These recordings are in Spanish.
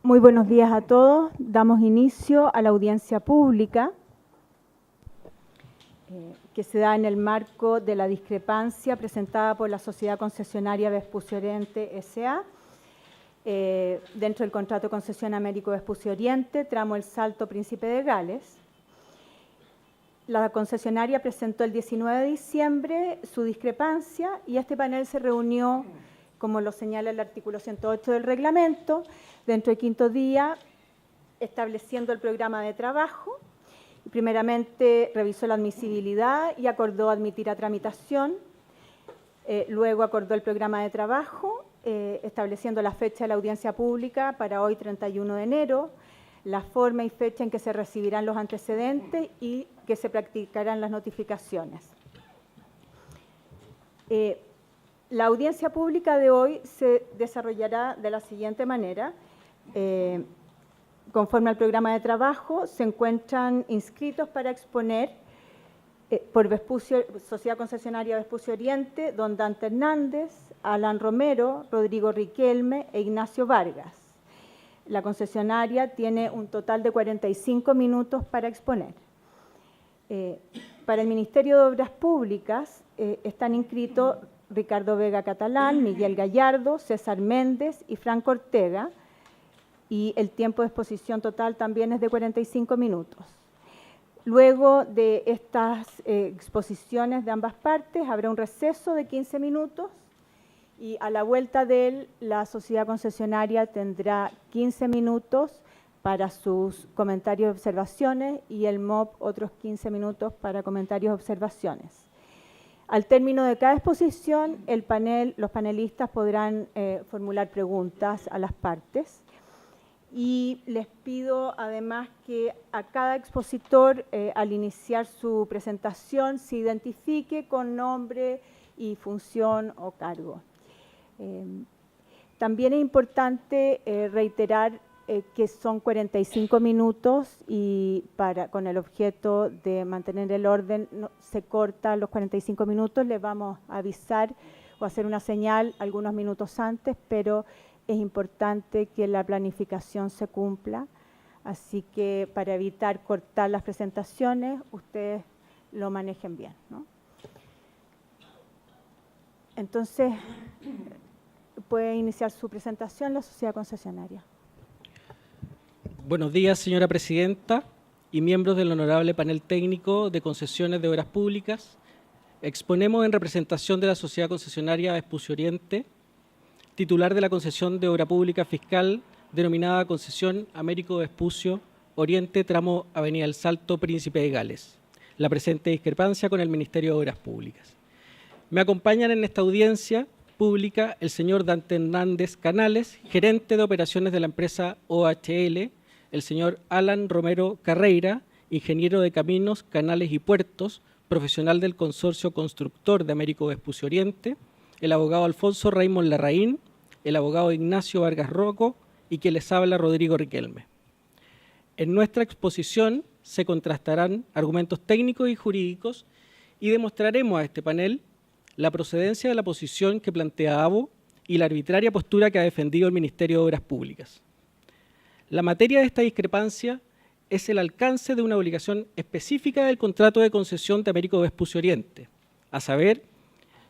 Muy buenos días a todos. Damos inicio a la audiencia pública que se da en el marco de la discrepancia presentada por la Sociedad Concesionaria Vespucio Oriente S.A. Dentro del contrato de concesión Américo Vespucio Oriente, tramo El Salto Príncipe de Gales. La concesionaria presentó el 19 de diciembre su discrepancia y este panel se reunió, como lo señala el artículo 108 del reglamento, dentro del quinto día, estableciendo el programa de trabajo. Primeramente revisó la admisibilidad y acordó admitir a tramitación. Luego acordó el programa de trabajo, estableciendo la fecha de la audiencia pública para hoy, 31 de enero, la forma y fecha en que se recibirán los antecedentes y que se practicarán las notificaciones. La audiencia pública de hoy se desarrollará de la siguiente manera. Conforme al programa de trabajo, se encuentran inscritos para exponer por Sociedad Concesionaria Vespucio Oriente, don Dante Hernández, Alan Romero, Rodrigo Riquelme e Ignacio Vargas. La concesionaria tiene un total de 45 minutos para exponer. Para el Ministerio de Obras Públicas están inscritos Ricardo Vega Catalán, Miguel Gallardo, César Méndez y Franco Ortega, y el tiempo de exposición total también es de 45 minutos. Luego de estas exposiciones de ambas partes habrá un receso de 15 minutos y a la vuelta de él la sociedad concesionaria tendrá 15 minutos para sus comentarios y observaciones y el MOP otros 15 minutos para comentarios y observaciones. Al término de cada exposición, los panelistas podrán formular preguntas a las partes. Y les pido además que a cada expositor, al iniciar su presentación, se identifique con nombre y función o cargo. También es importante reiterar que son 45 minutos y con el objeto de mantener el orden se corta los 45 minutos. Les vamos a avisar o hacer una señal algunos minutos antes, pero es importante que la planificación se cumpla, así que para evitar cortar las presentaciones, ustedes lo manejen bien, ¿no? Entonces, puede iniciar su presentación la sociedad concesionaria. Buenos días, señora presidenta y miembros del honorable panel técnico de concesiones de obras públicas. Exponemos en representación de la sociedad concesionaria Vespucio Oriente, titular de la concesión de obra pública fiscal denominada Concesión Américo Vespucio Oriente, tramo Avenida El Salto, Príncipe de Gales. La presente discrepancia con el Ministerio de Obras Públicas. Me acompañan en esta audiencia pública el señor Dante Hernández Canales, gerente de operaciones de la empresa OHL, el señor Alan Romero Carreira, ingeniero de caminos, canales y puertos, profesional del consorcio constructor de Américo Vespucio Oriente, el abogado Alfonso Raymond Larraín, el abogado Ignacio Vargas Rocco y quien les habla Rodrigo Riquelme. En nuestra exposición se contrastarán argumentos técnicos y jurídicos y demostraremos a este panel la procedencia de la posición que plantea ABO y la arbitraria postura que ha defendido el Ministerio de Obras Públicas. La materia de esta discrepancia es el alcance de una obligación específica del contrato de concesión de Américo Vespucio Oriente, a saber,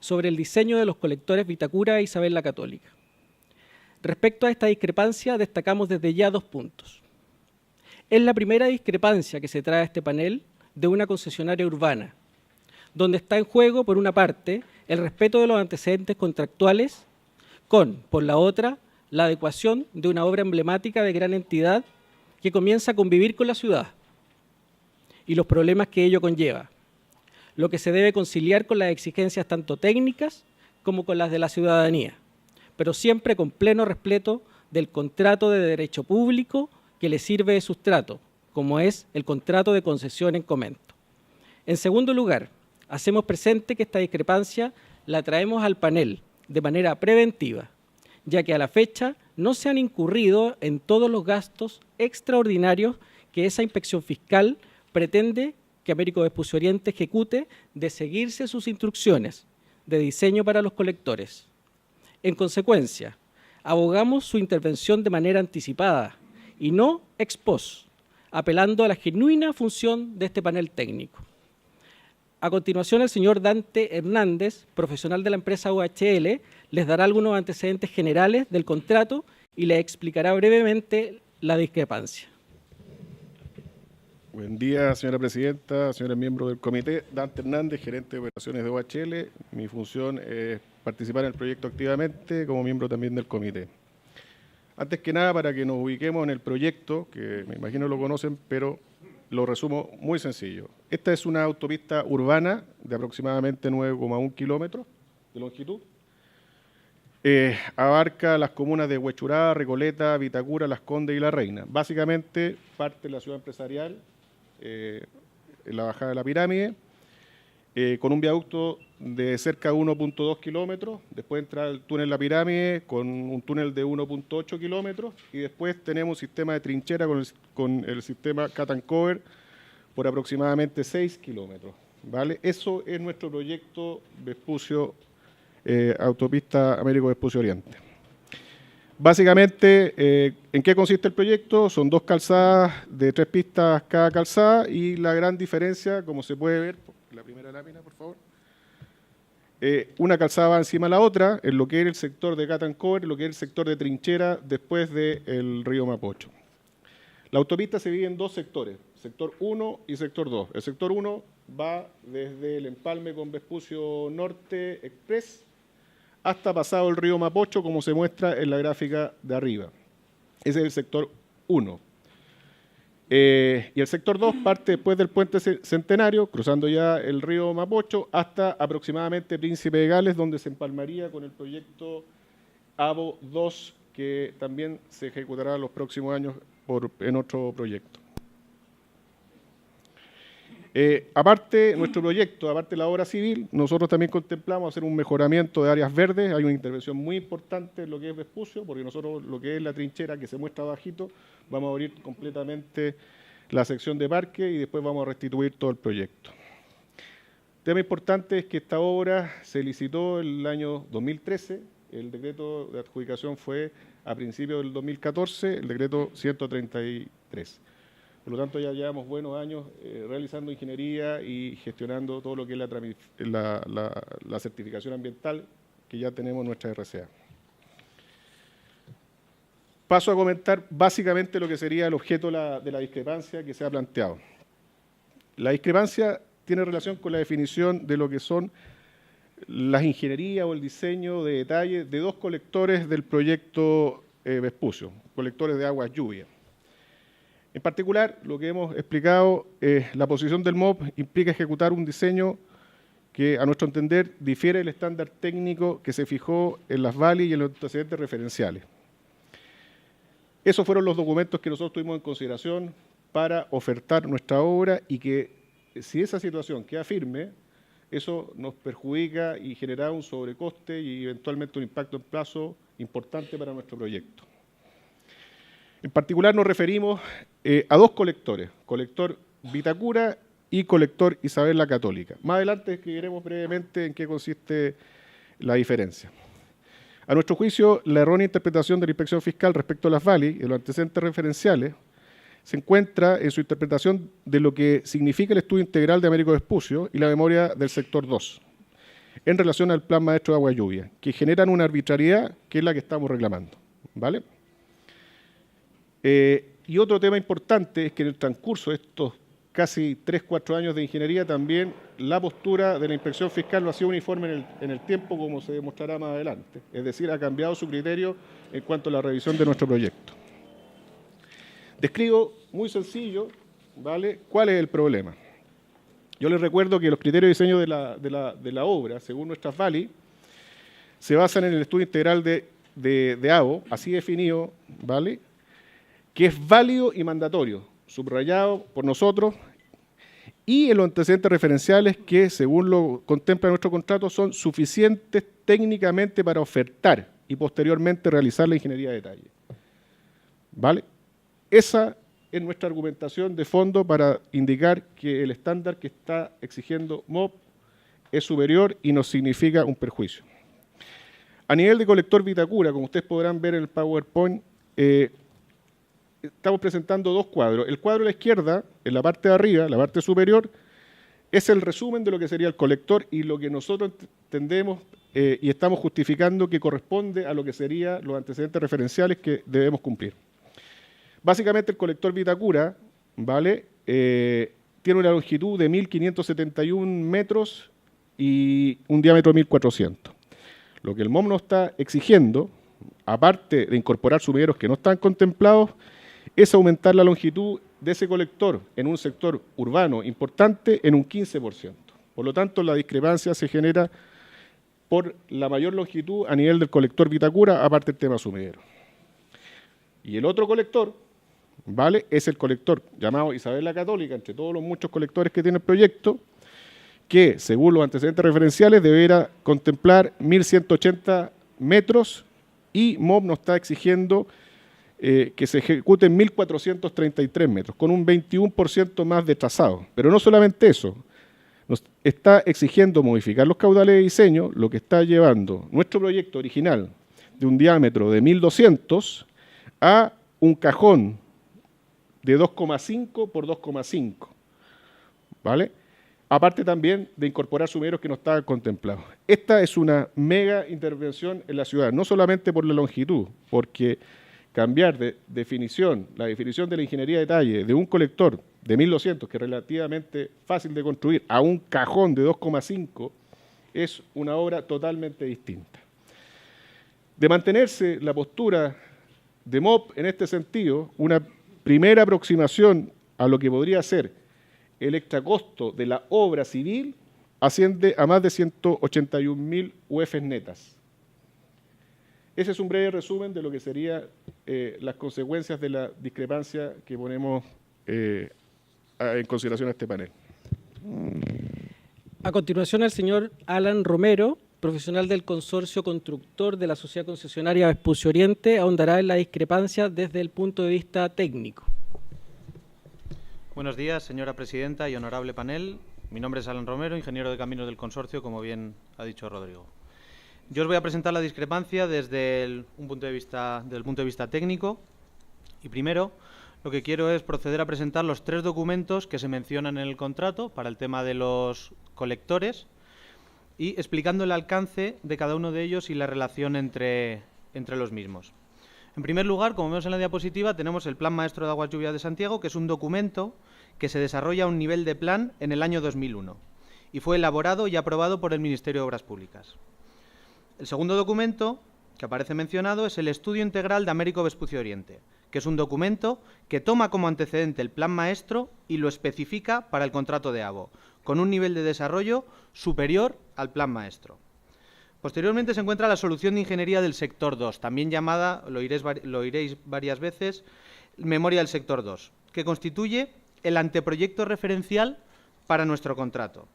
sobre el diseño de los colectores Vitacura e Isabel la Católica. Respecto a esta discrepancia, destacamos desde ya 2 puntos. Es la primera discrepancia que se trae a este panel de una concesionaria urbana, donde está en juego, por una parte, el respeto de los antecedentes contractuales con, por la otra, la adecuación de una obra emblemática de gran entidad que comienza a convivir con la ciudad y los problemas que ello conlleva, lo que se debe conciliar con las exigencias tanto técnicas como con las de la ciudadanía, pero siempre con pleno respeto del contrato de derecho público que le sirve de sustrato, como es el contrato de concesión en comento. En segundo lugar, hacemos presente que esta discrepancia la traemos al panel de manera preventiva, ya que a la fecha no se han incurrido en todos los gastos extraordinarios que esa inspección fiscal pretende que Américo Vespucio Oriente ejecute de seguirse sus instrucciones de diseño para los colectores. En consecuencia, abogamos su intervención de manera anticipada y no ex post, apelando a la genuina función de este panel técnico. A continuación, el señor Dante Hernández, profesional de la empresa OHL, les dará algunos antecedentes generales del contrato y les explicará brevemente la discrepancia. Buen día, señora presidenta, señores miembros del comité. Dante Hernández, gerente de operaciones de OHL. Mi función es participar en el proyecto activamente como miembro también del comité. Antes que nada, para que nos ubiquemos en el proyecto, que me imagino lo conocen, pero lo resumo muy sencillo. Esta es una autopista urbana de aproximadamente 9,1 kilómetros de longitud. Abarca las comunas de Huechuraba, Recoleta, Vitacura, Las Condes y La Reina. Básicamente parte de la ciudad empresarial, en la bajada de la pirámide, con un viaducto de cerca de 1,2 kilómetros, después entra el túnel La Pirámide con un túnel de 1,8 kilómetros y después tenemos un sistema de trinchera con el sistema Cut and Cover por aproximadamente 6 kilómetros. ¿Vale? Eso es nuestro proyecto Vespucio, Autopista Américo Vespucio Oriente. Básicamente, ¿en qué consiste el proyecto? Son 2 calzadas de 3 pistas cada calzada y la gran diferencia, como se puede ver, la primera lámina, por favor, una calzada va encima de la otra, en lo que es el sector de Cut and Cover, en lo que es el sector de trinchera después del río Mapocho. La autopista se divide en 2 sectores, sector 1 y sector 2. El sector 1 va desde el empalme con Vespucio Norte Express hasta pasado el río Mapocho, como se muestra en la gráfica de arriba. Ese es el sector 1. Y el sector 2 parte después del puente Centenario, cruzando ya el río Mapocho, hasta aproximadamente Príncipe de Gales, donde se empalmaría con el proyecto AVO 2, que también se ejecutará en los próximos años en otro proyecto. Aparte, nuestro proyecto, aparte de la obra civil, nosotros también contemplamos hacer un mejoramiento de áreas verdes. Hay una intervención muy importante en lo que es Vespucio, porque nosotros lo que es la trinchera que se muestra abajito, vamos a abrir completamente la sección de parque y después vamos a restituir todo el proyecto. Tema importante es que esta obra se licitó el año 2013, el decreto de adjudicación fue a principios del 2014, el decreto 133. Por lo tanto, ya llevamos buenos años realizando ingeniería y gestionando todo lo que es la certificación ambiental que ya tenemos en nuestra RCA. Paso a comentar básicamente lo que sería el objeto de la discrepancia que se ha planteado. La discrepancia tiene relación con la definición de lo que son las ingenierías o el diseño de detalle de 2 colectores del proyecto Vespucio, colectores de aguas lluvias. En particular, lo que hemos explicado, la posición del MOP implica ejecutar un diseño que, a nuestro entender, difiere del estándar técnico que se fijó en las VALI y en los antecedentes referenciales. Esos fueron los documentos que nosotros tuvimos en consideración para ofertar nuestra obra y que, si esa situación queda firme, eso nos perjudica y genera un sobrecoste y eventualmente un impacto en plazo importante para nuestro proyecto. En particular nos referimos a 2 colectores, colector Vitacura y colector Isabel la Católica. Más adelante describiremos brevemente en qué consiste la diferencia. A nuestro juicio, la errónea interpretación de la inspección fiscal respecto a las VALI y los antecedentes referenciales se encuentra en su interpretación de lo que significa el estudio integral de Américo Vespucio y la memoria del sector 2, en relación al plan maestro de agua y lluvia, que generan una arbitrariedad que es la que estamos reclamando. ¿Vale? Y otro tema importante es que en el transcurso de estos casi 3-4 años de ingeniería también la postura de la inspección fiscal no ha sido uniforme en el tiempo, como se demostrará más adelante. Es decir, ha cambiado su criterio en cuanto a la revisión de nuestro proyecto. Describo muy sencillo, ¿vale?, cuál es el problema. Yo les recuerdo que los criterios de diseño de la obra, según nuestras VALI, se basan en el estudio integral de AVO, así definido, ¿vale?, que es válido y mandatorio, subrayado por nosotros, y en los antecedentes referenciales que, según lo contempla nuestro contrato, son suficientes técnicamente para ofertar y posteriormente realizar la ingeniería de detalle. ¿Vale? Esa es nuestra argumentación de fondo para indicar que el estándar que está exigiendo MOP es superior y nos significa un perjuicio. A nivel de colector Vitacura, como ustedes podrán ver en el PowerPoint, estamos presentando dos cuadros. El cuadro a la izquierda, en la parte de arriba, la parte superior, es el resumen de lo que sería el colector y lo que nosotros entendemos y estamos justificando que corresponde a lo que serían los antecedentes referenciales que debemos cumplir. Básicamente el colector Vitacura, ¿vale? Tiene una longitud de 1.571 metros y un diámetro de 1.400. Lo que el MOM nos está exigiendo, aparte de incorporar sumideros que no están contemplados, es aumentar la longitud de ese colector en un sector urbano importante en un 15%. Por lo tanto, la discrepancia se genera por la mayor longitud a nivel del colector Vitacura, aparte del tema sumidero. Y el otro colector, ¿vale?, es el colector llamado Isabel la Católica, entre todos los muchos colectores que tiene el proyecto, que, según los antecedentes referenciales, deberá contemplar 1.180 metros y MOB nos está exigiendo que se ejecuten 1.433 metros, con un 21% más de trazado. Pero no solamente eso, nos está exigiendo modificar los caudales de diseño, lo que está llevando nuestro proyecto original de un diámetro de 1.200 a un cajón de 2,5 por 2,5, ¿vale? Aparte también de incorporar sumideros que no estaban contemplados. Esta es una mega intervención en la ciudad, no solamente por la longitud, porque cambiar de definición, la definición de la ingeniería de detalle de un colector de 1.200, que es relativamente fácil de construir, a un cajón de 2,5, es una obra totalmente distinta. De mantenerse la postura de MOB en este sentido, una primera aproximación a lo que podría ser el extracosto de la obra civil asciende a más de 181.000 UF netas. Ese es un breve resumen de lo que serían las consecuencias de la discrepancia que ponemos en consideración a este panel. A continuación, el señor Alan Romero, profesional del consorcio constructor de la Sociedad Concesionaria Vespucio Oriente, ahondará en la discrepancia desde el punto de vista técnico. Buenos días, señora presidenta y honorable panel. Mi nombre es Alan Romero, ingeniero de caminos del consorcio, como bien ha dicho Rodrigo. Yo os voy a presentar la discrepancia desde un punto de vista técnico y primero lo que quiero es proceder a presentar los tres documentos que se mencionan en el contrato para el tema de los colectores y explicando el alcance de cada uno de ellos y la relación entre los mismos. En primer lugar, como vemos en la diapositiva, tenemos el Plan Maestro de Aguas Lluvias de Santiago, que es un documento que se desarrolla a un nivel de plan en el año 2001 y fue elaborado y aprobado por el Ministerio de Obras Públicas. El segundo documento que aparece mencionado es el Estudio Integral de Américo Vespucio Oriente, que es un documento que toma como antecedente el Plan Maestro y lo especifica para el contrato de AVO, con un nivel de desarrollo superior al Plan Maestro. Posteriormente se encuentra la solución de ingeniería del sector 2, también llamada, lo oiréis varias veces, memoria del sector 2, que constituye el anteproyecto referencial para nuestro contrato.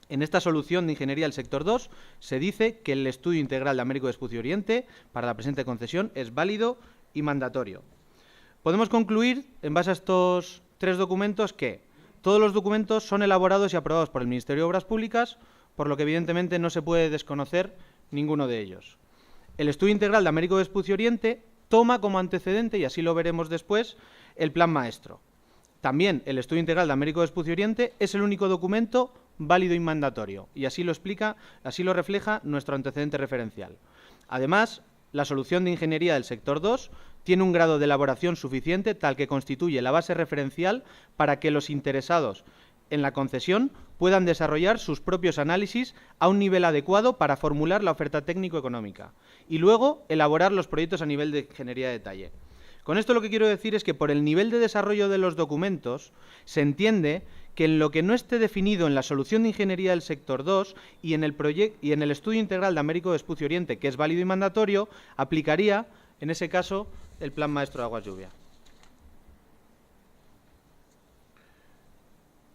En esta solución de ingeniería del sector 2 se dice que el estudio integral de Américo Vespucio Oriente para la presente concesión es válido y mandatorio. Podemos concluir, en base a estos tres documentos, que todos los documentos son elaborados y aprobados por el Ministerio de Obras Públicas, por lo que evidentemente no se puede desconocer ninguno de ellos. El estudio integral de Américo Vespucio Oriente toma como antecedente, y así lo veremos después, el Plan Maestro. También el estudio integral de Américo Vespucio Oriente es el único documento válido y mandatorio, y así lo refleja nuestro antecedente referencial. Además, la solución de ingeniería del sector 2 tiene un grado de elaboración suficiente tal que constituye la base referencial para que los interesados en la concesión puedan desarrollar sus propios análisis a un nivel adecuado para formular la oferta técnico-económica y luego elaborar los proyectos a nivel de ingeniería de detalle. Con esto lo que quiero decir es que por el nivel de desarrollo de los documentos se entiende que en lo que no esté definido en la solución de ingeniería del sector 2 y en el estudio integral de Américo Vespucio Oriente, que es válido y mandatorio, aplicaría, en ese caso, el Plan Maestro de Aguas Lluvia.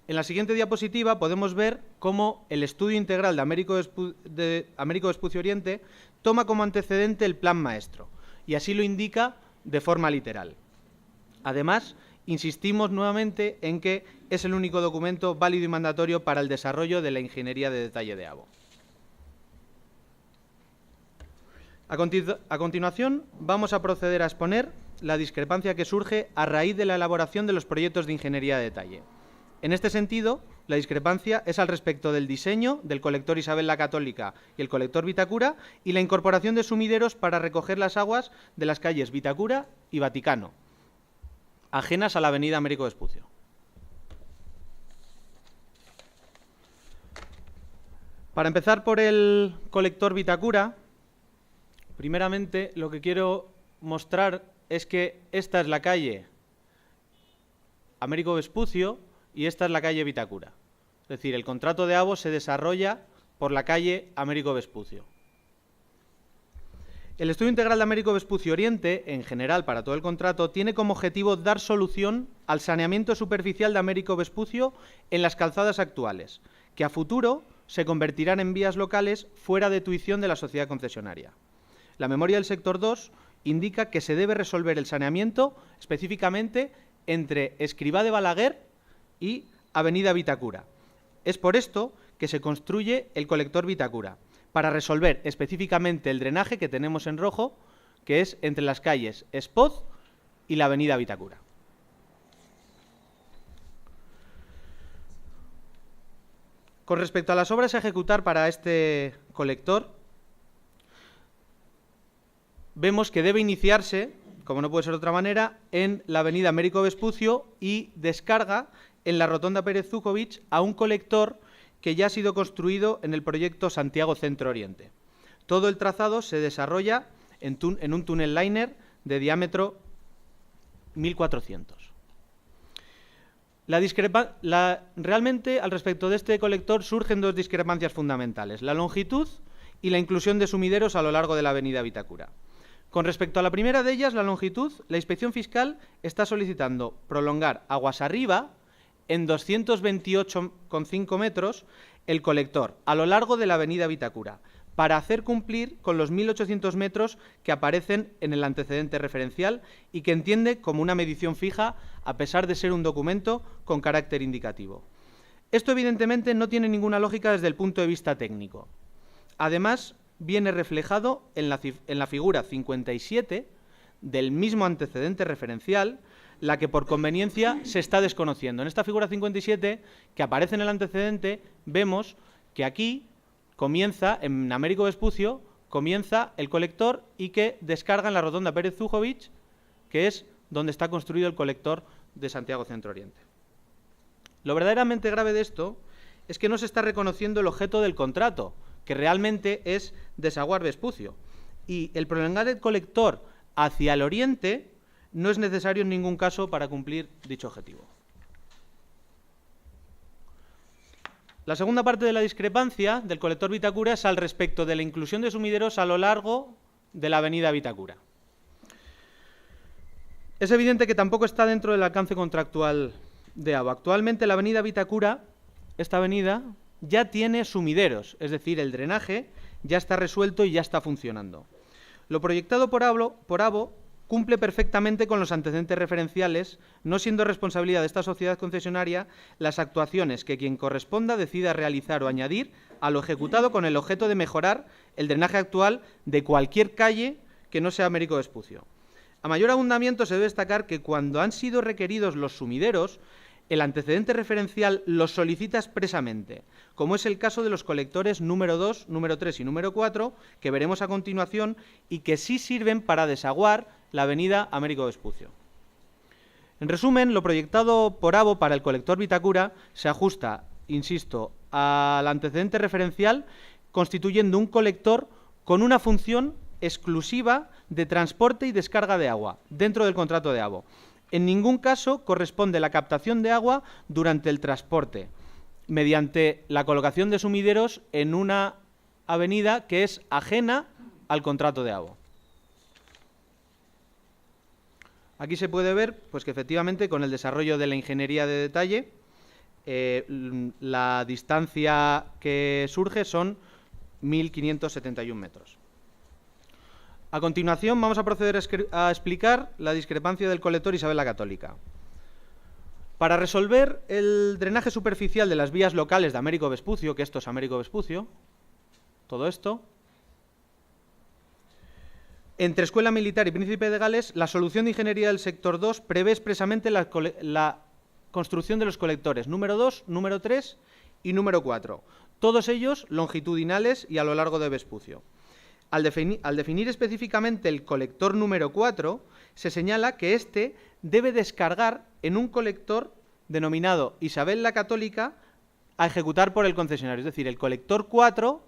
En la siguiente diapositiva podemos ver cómo el estudio integral de Américo Vespucio Oriente toma como antecedente el Plan Maestro, y así lo indica de forma literal. Además, insistimos nuevamente en que es el único documento válido y mandatorio para el desarrollo de la ingeniería de detalle de AVO. A continuación, vamos a proceder a exponer la discrepancia que surge a raíz de la elaboración de los proyectos de ingeniería de detalle. En este sentido, la discrepancia es al respecto del diseño del colector Isabel la Católica y el colector Vitacura y la incorporación de sumideros para recoger las aguas de las calles Vitacura y Vaticano, ajenas a la avenida Américo Vespucio. Para empezar por el colector Vitacura, primeramente lo que quiero mostrar es que esta es la calle Américo Vespucio y esta es la calle Vitacura. Es decir, el contrato de AVO se desarrolla por la calle Américo Vespucio. El estudio integral de Américo Vespucio Oriente, en general para todo el contrato, tiene como objetivo dar solución al saneamiento superficial de Américo Vespucio en las calzadas actuales, que a futuro se convertirán en vías locales fuera de tuición de la sociedad concesionaria. La memoria del sector 2 indica que se debe resolver el saneamiento específicamente entre Escrivá de Balaguer y avenida Vitacura. Es por esto que se construye el colector Vitacura, para resolver específicamente el drenaje que tenemos en rojo, que es entre las calles Espoz y la avenida Vitacura. Con respecto a las obras a ejecutar para este colector, vemos que debe iniciarse, como no puede ser de otra manera, en la avenida Américo Vespucio y descarga en la rotonda Pérez Zújovich a un colector que ya ha sido construido en el proyecto Santiago Centro Oriente. Todo el trazado se desarrolla en un túnel liner de diámetro 1400. Realmente, al respecto de este colector, surgen dos discrepancias fundamentales: la longitud y la inclusión de sumideros a lo largo de la avenida Vitacura. Con respecto a la primera de ellas, la longitud, la inspección fiscal está solicitando prolongar aguas arriba en 228,5 metros el colector a lo largo de la avenida Vitacura, para hacer cumplir con los 1.800 metros que aparecen en el antecedente referencial y que entiende como una medición fija, a pesar de ser un documento con carácter indicativo. Esto, evidentemente, no tiene ninguna lógica desde el punto de vista técnico. Además, viene reflejado en la figura 57 del mismo antecedente referencial, la que por conveniencia se está desconociendo. En esta figura 57, que aparece en el antecedente, vemos que aquí comienza, en Américo Vespucio, comienza el colector y que descarga en la rotonda Pérez Zújovich, que es donde está construido el colector de Santiago Centro Oriente. Lo verdaderamente grave de esto es que no se está reconociendo el objeto del contrato, que realmente es desaguar Vespucio. Y el prolongar el colector hacia el oriente no es necesario en ningún caso para cumplir dicho objetivo. La segunda parte de la discrepancia del colector Vitacura es al respecto de la inclusión de sumideros a lo largo de la avenida Vitacura. Es evidente que tampoco está dentro del alcance contractual de AVO. Actualmente la avenida Vitacura, esta avenida, ya tiene sumideros, es decir, el drenaje ya está resuelto y ya está funcionando. Lo proyectado por AVO cumple perfectamente con los antecedentes referenciales, no siendo responsabilidad de esta sociedad concesionaria las actuaciones que quien corresponda decida realizar o añadir a lo ejecutado con el objeto de mejorar el drenaje actual de cualquier calle que no sea Américo Vespucio. A mayor abundamiento se debe destacar que cuando han sido requeridos los sumideros, el antecedente referencial los solicita expresamente, como es el caso de los colectores número 2, número 3 y número 4, que veremos a continuación y que sí sirven para desaguar la avenida Américo Vespucio. En resumen, lo proyectado por AVO para el colector Vitacura se ajusta, insisto, al antecedente referencial, constituyendo un colector con una función exclusiva de transporte y descarga de agua dentro del contrato de AVO. En ningún caso corresponde la captación de agua durante el transporte, mediante la colocación de sumideros en una avenida que es ajena al contrato de AVO. Aquí se puede ver pues, que efectivamente con el desarrollo de la ingeniería de detalle, la distancia que surge son 1.571 metros. A continuación vamos a proceder a explicar la discrepancia del colector Isabel la Católica. Para resolver el drenaje superficial de las vías locales de Américo Vespucio, que esto es Américo Vespucio, todo esto, Entre Escuela Militar y Príncipe de Gales, la solución de ingeniería del sector 2 prevé expresamente la construcción de los colectores número 2, número 3 y número 4, todos ellos longitudinales y a lo largo de Vespucio. Al definir específicamente el colector número 4, se señala que éste debe descargar en un colector denominado Isabel la Católica a ejecutar por el concesionario. Es decir, el colector 4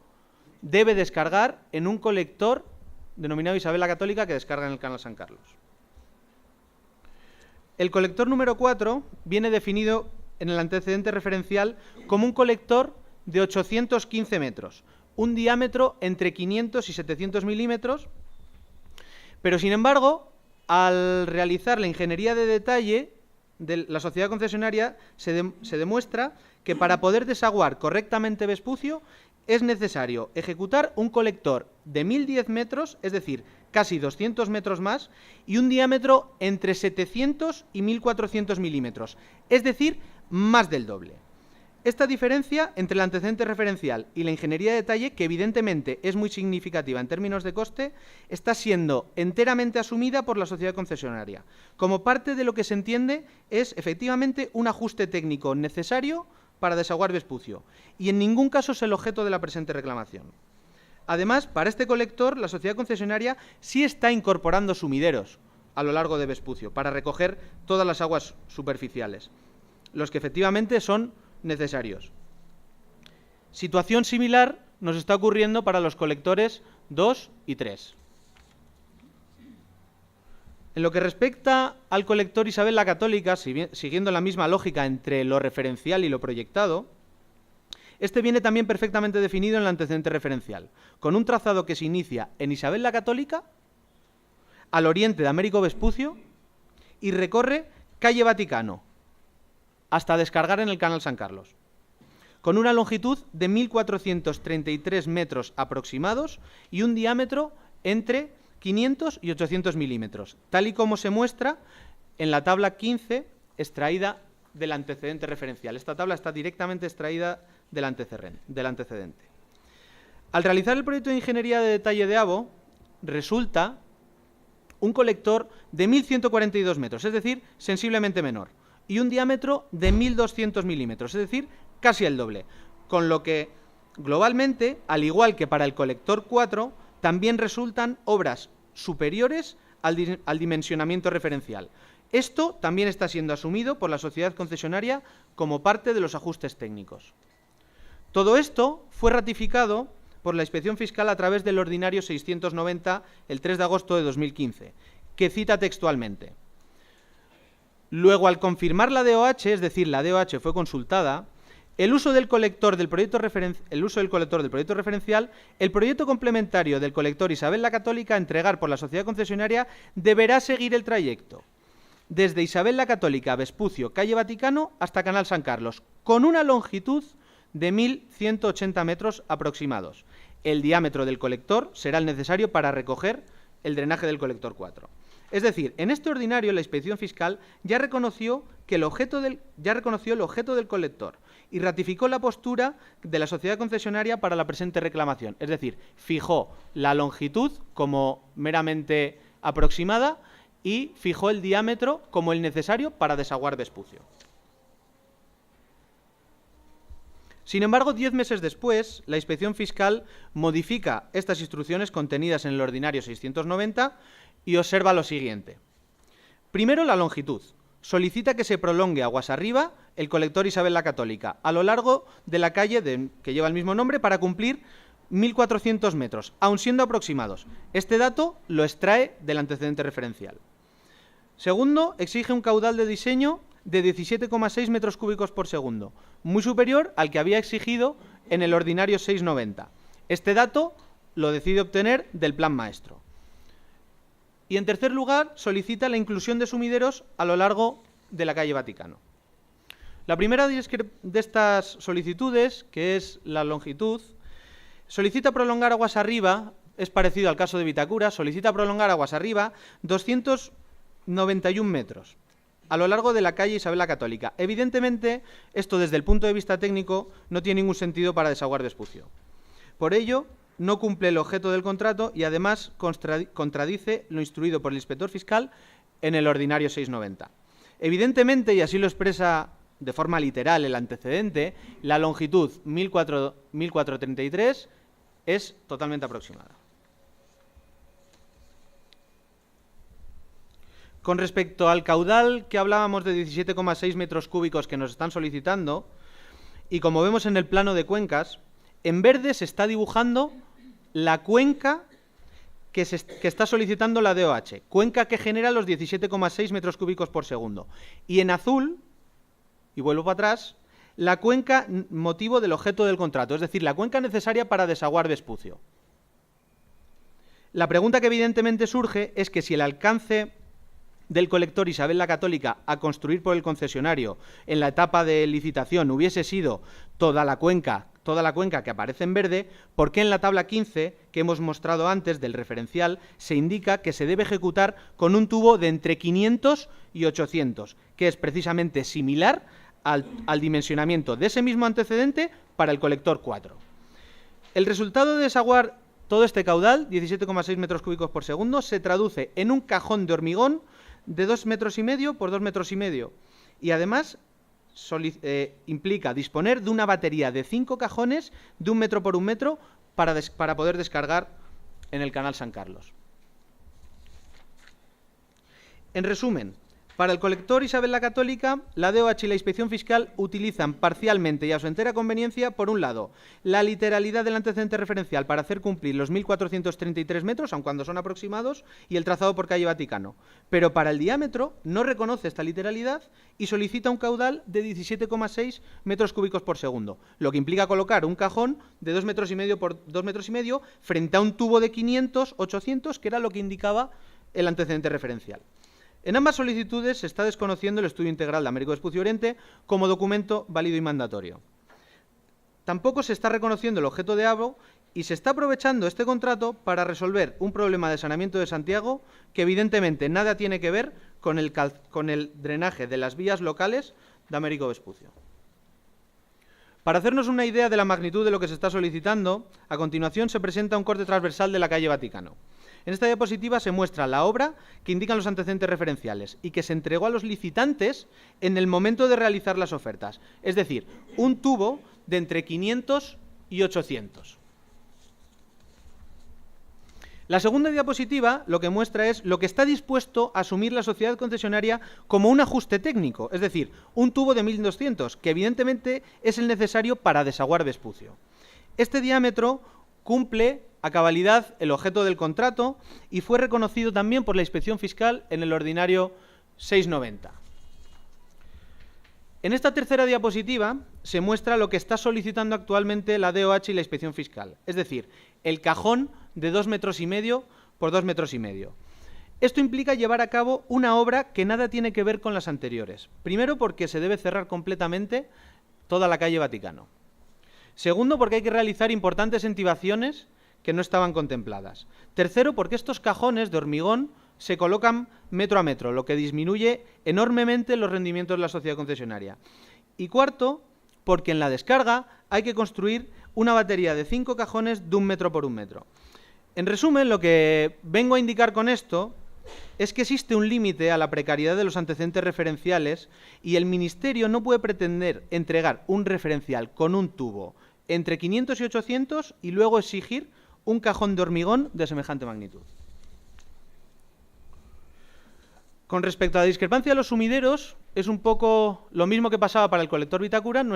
debe descargar en un colector denominado Isabel la Católica que descarga en el canal San Carlos. El colector número 4 viene definido en el antecedente referencial como un colector de 815 metros, un diámetro entre 500 y 700 milímetros, pero sin embargo, al realizar la ingeniería de detalle de la sociedad concesionaria, se demuestra que para poder desaguar correctamente Vespucio es necesario ejecutar un colector de 1010 metros, es decir, casi 200 metros más, y un diámetro entre 700 y 1400 milímetros, es decir, más del doble. Esta diferencia entre el antecedente referencial y la ingeniería de detalle, que evidentemente es muy significativa en términos de coste, está siendo enteramente asumida por la sociedad concesionaria, como parte de lo que se entiende es efectivamente un ajuste técnico necesario para desaguar Vespucio, y en ningún caso es el objeto de la presente reclamación. Además, para este colector, la sociedad concesionaria sí está incorporando sumideros a lo largo de Vespucio para recoger todas las aguas superficiales, los que efectivamente son necesarios. Situación similar nos está ocurriendo para los colectores 2 y 3. En lo que respecta al colector Isabel la Católica, siguiendo la misma lógica entre lo referencial y lo proyectado, este viene también perfectamente definido en el antecedente referencial, con un trazado que se inicia en Isabel la Católica, al oriente de Américo Vespucio, y recorre calle Vaticano, hasta descargar en el canal San Carlos, con una longitud de 1433 metros aproximados y un diámetro entre 500 y 800 milímetros, tal y como se muestra en la tabla 15 extraída del antecedente referencial. Esta tabla está directamente extraída del antecedente. Al realizar el proyecto de ingeniería de detalle de AVO, resulta un colector de 1142 metros, es decir, sensiblemente menor, y un diámetro de 1200 milímetros, es decir, casi el doble, con lo que globalmente, al igual que para el colector 4, también resultan obras superiores al dimensionamiento referencial. Esto también está siendo asumido por la sociedad concesionaria como parte de los ajustes técnicos. Todo esto fue ratificado por la Inspección Fiscal a través del Ordinario 690 el 3 de agosto de 2015, que cita textualmente: luego, al confirmar la DOH, es decir, la DOH fue consultada, el uso del colector del proyecto referencial, el proyecto complementario del colector Isabel la Católica a entregar por la sociedad concesionaria deberá seguir el trayecto desde Isabel la Católica, Vespucio, calle Vaticano, hasta Canal San Carlos, con una longitud de 1180 metros aproximados. El diámetro del colector será el necesario para recoger el drenaje del colector 4. Es decir, en este ordinario la Inspección Fiscal ya reconoció el objeto del colector y ratificó la postura de la sociedad concesionaria para la presente reclamación. Es decir, fijó la longitud como meramente aproximada y fijó el diámetro como el necesario para desaguar Vespucio. Sin embargo, 10 meses después, la Inspección Fiscal modifica estas instrucciones contenidas en el Ordinario 690 y observa lo siguiente. Primero, la longitud. Solicita que se prolongue aguas arriba el colector Isabel la Católica a lo largo de la calle que lleva el mismo nombre para cumplir 1400 metros, aun siendo aproximados. Este dato lo extrae del antecedente referencial. Segundo, exige un caudal de diseño de 17,6 metros cúbicos por segundo, muy superior al que había exigido en el Ordinario 690. Este dato lo decide obtener del Plan Maestro. Y en tercer lugar, solicita la inclusión de sumideros a lo largo de la calle Vaticano. La primera de estas solicitudes, que es la longitud, solicita prolongar aguas arriba, es parecido al caso de Vitacura, solicita prolongar aguas arriba 291 metros a lo largo de la calle Isabel la Católica. Evidentemente, esto desde el punto de vista técnico no tiene ningún sentido para desaguar Vespucio. Por ello, no cumple el objeto del contrato y además contradice lo instruido por el inspector fiscal en el ordinario 690. Evidentemente, y así lo expresa de forma literal el antecedente, la longitud 1433 es totalmente aproximada. Con respecto al caudal que hablábamos de 17,6 metros cúbicos que nos están solicitando, y como vemos en el plano de cuencas, en verde se está dibujando la cuenca que está solicitando la DOH, cuenca que genera los 17,6 metros cúbicos por segundo. Y en azul, y vuelvo para atrás, la cuenca motivo del objeto del contrato, es decir, la cuenca necesaria para desaguar Vespucio. La pregunta que evidentemente surge es que si el alcance del colector Isabel la Católica a construir por el concesionario en la etapa de licitación hubiese sido toda la cuenca que aparece en verde, ¿por qué en la tabla 15 que hemos mostrado antes del referencial se indica que se debe ejecutar con un tubo de entre 500 y 800, que es precisamente similar al dimensionamiento de ese mismo antecedente para el colector 4? El resultado de desaguar todo este caudal, 17,6 metros cúbicos por segundo, se traduce en un cajón de hormigón de 2,5 metros por 2,5 metros y además implica disponer de una batería de 5 cajones de 1 metro por 1 metro para poder descargar en el canal San Carlos. En resumen, para el colector Isabel la Católica, la DOH y la Inspección Fiscal utilizan parcialmente y a su entera conveniencia, por un lado, la literalidad del antecedente referencial para hacer cumplir los 1.433 metros, aun cuando son aproximados, y el trazado por calle Vaticano. Pero para el diámetro no reconoce esta literalidad y solicita un caudal de 17,6 metros cúbicos por segundo, lo que implica colocar un cajón de 2,5 metros por 2,5 metros frente a un tubo de 500, 800, que era lo que indicaba el antecedente referencial. En ambas solicitudes se está desconociendo el estudio integral de Américo Vespucio Oriente como documento válido y mandatorio. Tampoco se está reconociendo el objeto de AVO y se está aprovechando este contrato para resolver un problema de saneamiento de Santiago que evidentemente nada tiene que ver con el drenaje de las vías locales de Américo Vespucio. Para hacernos una idea de la magnitud de lo que se está solicitando, a continuación se presenta un corte transversal de la calle Vaticano. En esta diapositiva se muestra la obra que indican los antecedentes referenciales y que se entregó a los licitantes en el momento de realizar las ofertas, es decir, un tubo de entre 500 y 800. La segunda diapositiva lo que muestra es lo que está dispuesto a asumir la sociedad concesionaria como un ajuste técnico, es decir, un tubo de 1.200, que evidentemente es el necesario para desaguar Vespucio. Este diámetro cumple a cabalidad el objeto del contrato y fue reconocido también por la Inspección Fiscal en el ordinario 690. En esta tercera diapositiva se muestra lo que está solicitando actualmente la DOH y la Inspección Fiscal, es decir, el cajón de 2,5 metros por 2,5 metros. Esto implica llevar a cabo una obra que nada tiene que ver con las anteriores. Primero, porque se debe cerrar completamente toda la calle Vaticano. Segundo, porque hay que realizar importantes entibaciones que no estaban contempladas. Tercero, porque estos cajones de hormigón se colocan metro a metro, lo que disminuye enormemente los rendimientos de la sociedad concesionaria. Y cuarto, porque en la descarga hay que construir una batería de 5 cajones de 1 metro por 1 metro. En resumen, lo que vengo a indicar con esto es que existe un límite a la precariedad de los antecedentes referenciales y el Ministerio no puede pretender entregar un referencial con un tubo entre 500 y 800 y luego exigir un cajón de hormigón de semejante magnitud. Con respecto a la discrepancia de los sumideros, es un poco lo mismo que pasaba para el colector Vitacura.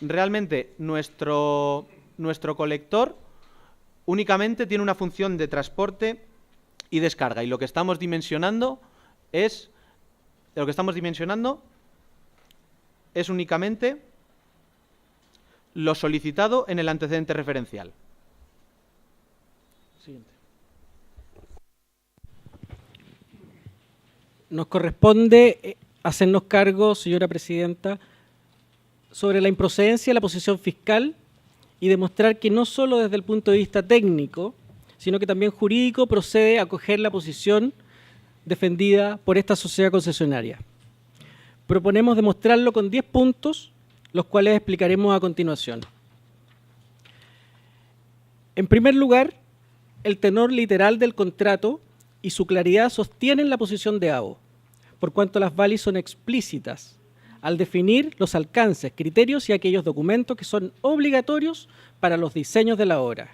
Realmente nuestro colector únicamente tiene una función de transporte y descarga, y lo que estamos dimensionando es únicamente lo solicitado en el antecedente referencial. Siguiente. Nos corresponde hacernos cargo, señora presidenta, sobre la improcedencia de la posición fiscal y demostrar que no solo desde el punto de vista técnico, sino que también jurídico procede a acoger la posición defendida por esta sociedad concesionaria. Proponemos demostrarlo con 10 puntos, los cuales explicaremos a continuación. En primer lugar, el tenor literal del contrato y su claridad sostienen la posición de ABO, por cuanto las VALI son explícitas al definir los alcances, criterios y aquellos documentos que son obligatorios para los diseños de la obra.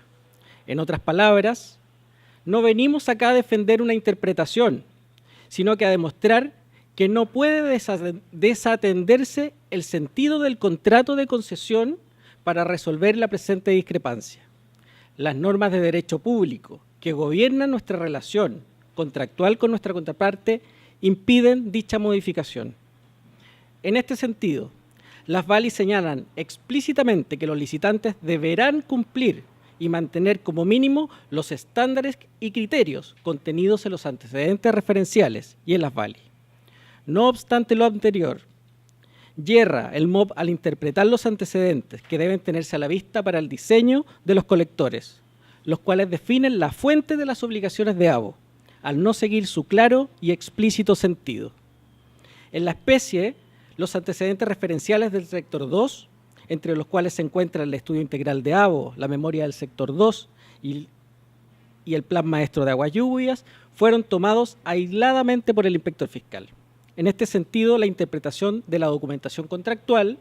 En otras palabras, no venimos acá a defender una interpretación, sino que a demostrar que no puede desatenderse el sentido del contrato de concesión para resolver la presente discrepancia. Las normas de derecho público que gobiernan nuestra relación contractual con nuestra contraparte impiden dicha modificación. En este sentido, las VALI señalan explícitamente que los licitantes deberán cumplir y mantener como mínimo los estándares y criterios contenidos en los antecedentes referenciales y en las VALI. No obstante lo anterior, yerra el MOP al interpretar los antecedentes que deben tenerse a la vista para el diseño de los colectores, los cuales definen la fuente de las obligaciones de ABO, al no seguir su claro y explícito sentido. En la especie, los antecedentes referenciales del sector 2, entre los cuales se encuentra el estudio integral de ABO, la memoria del sector 2 y el plan maestro de aguas lluvias, fueron tomados aisladamente por el inspector fiscal. En este sentido, la interpretación de la documentación contractual,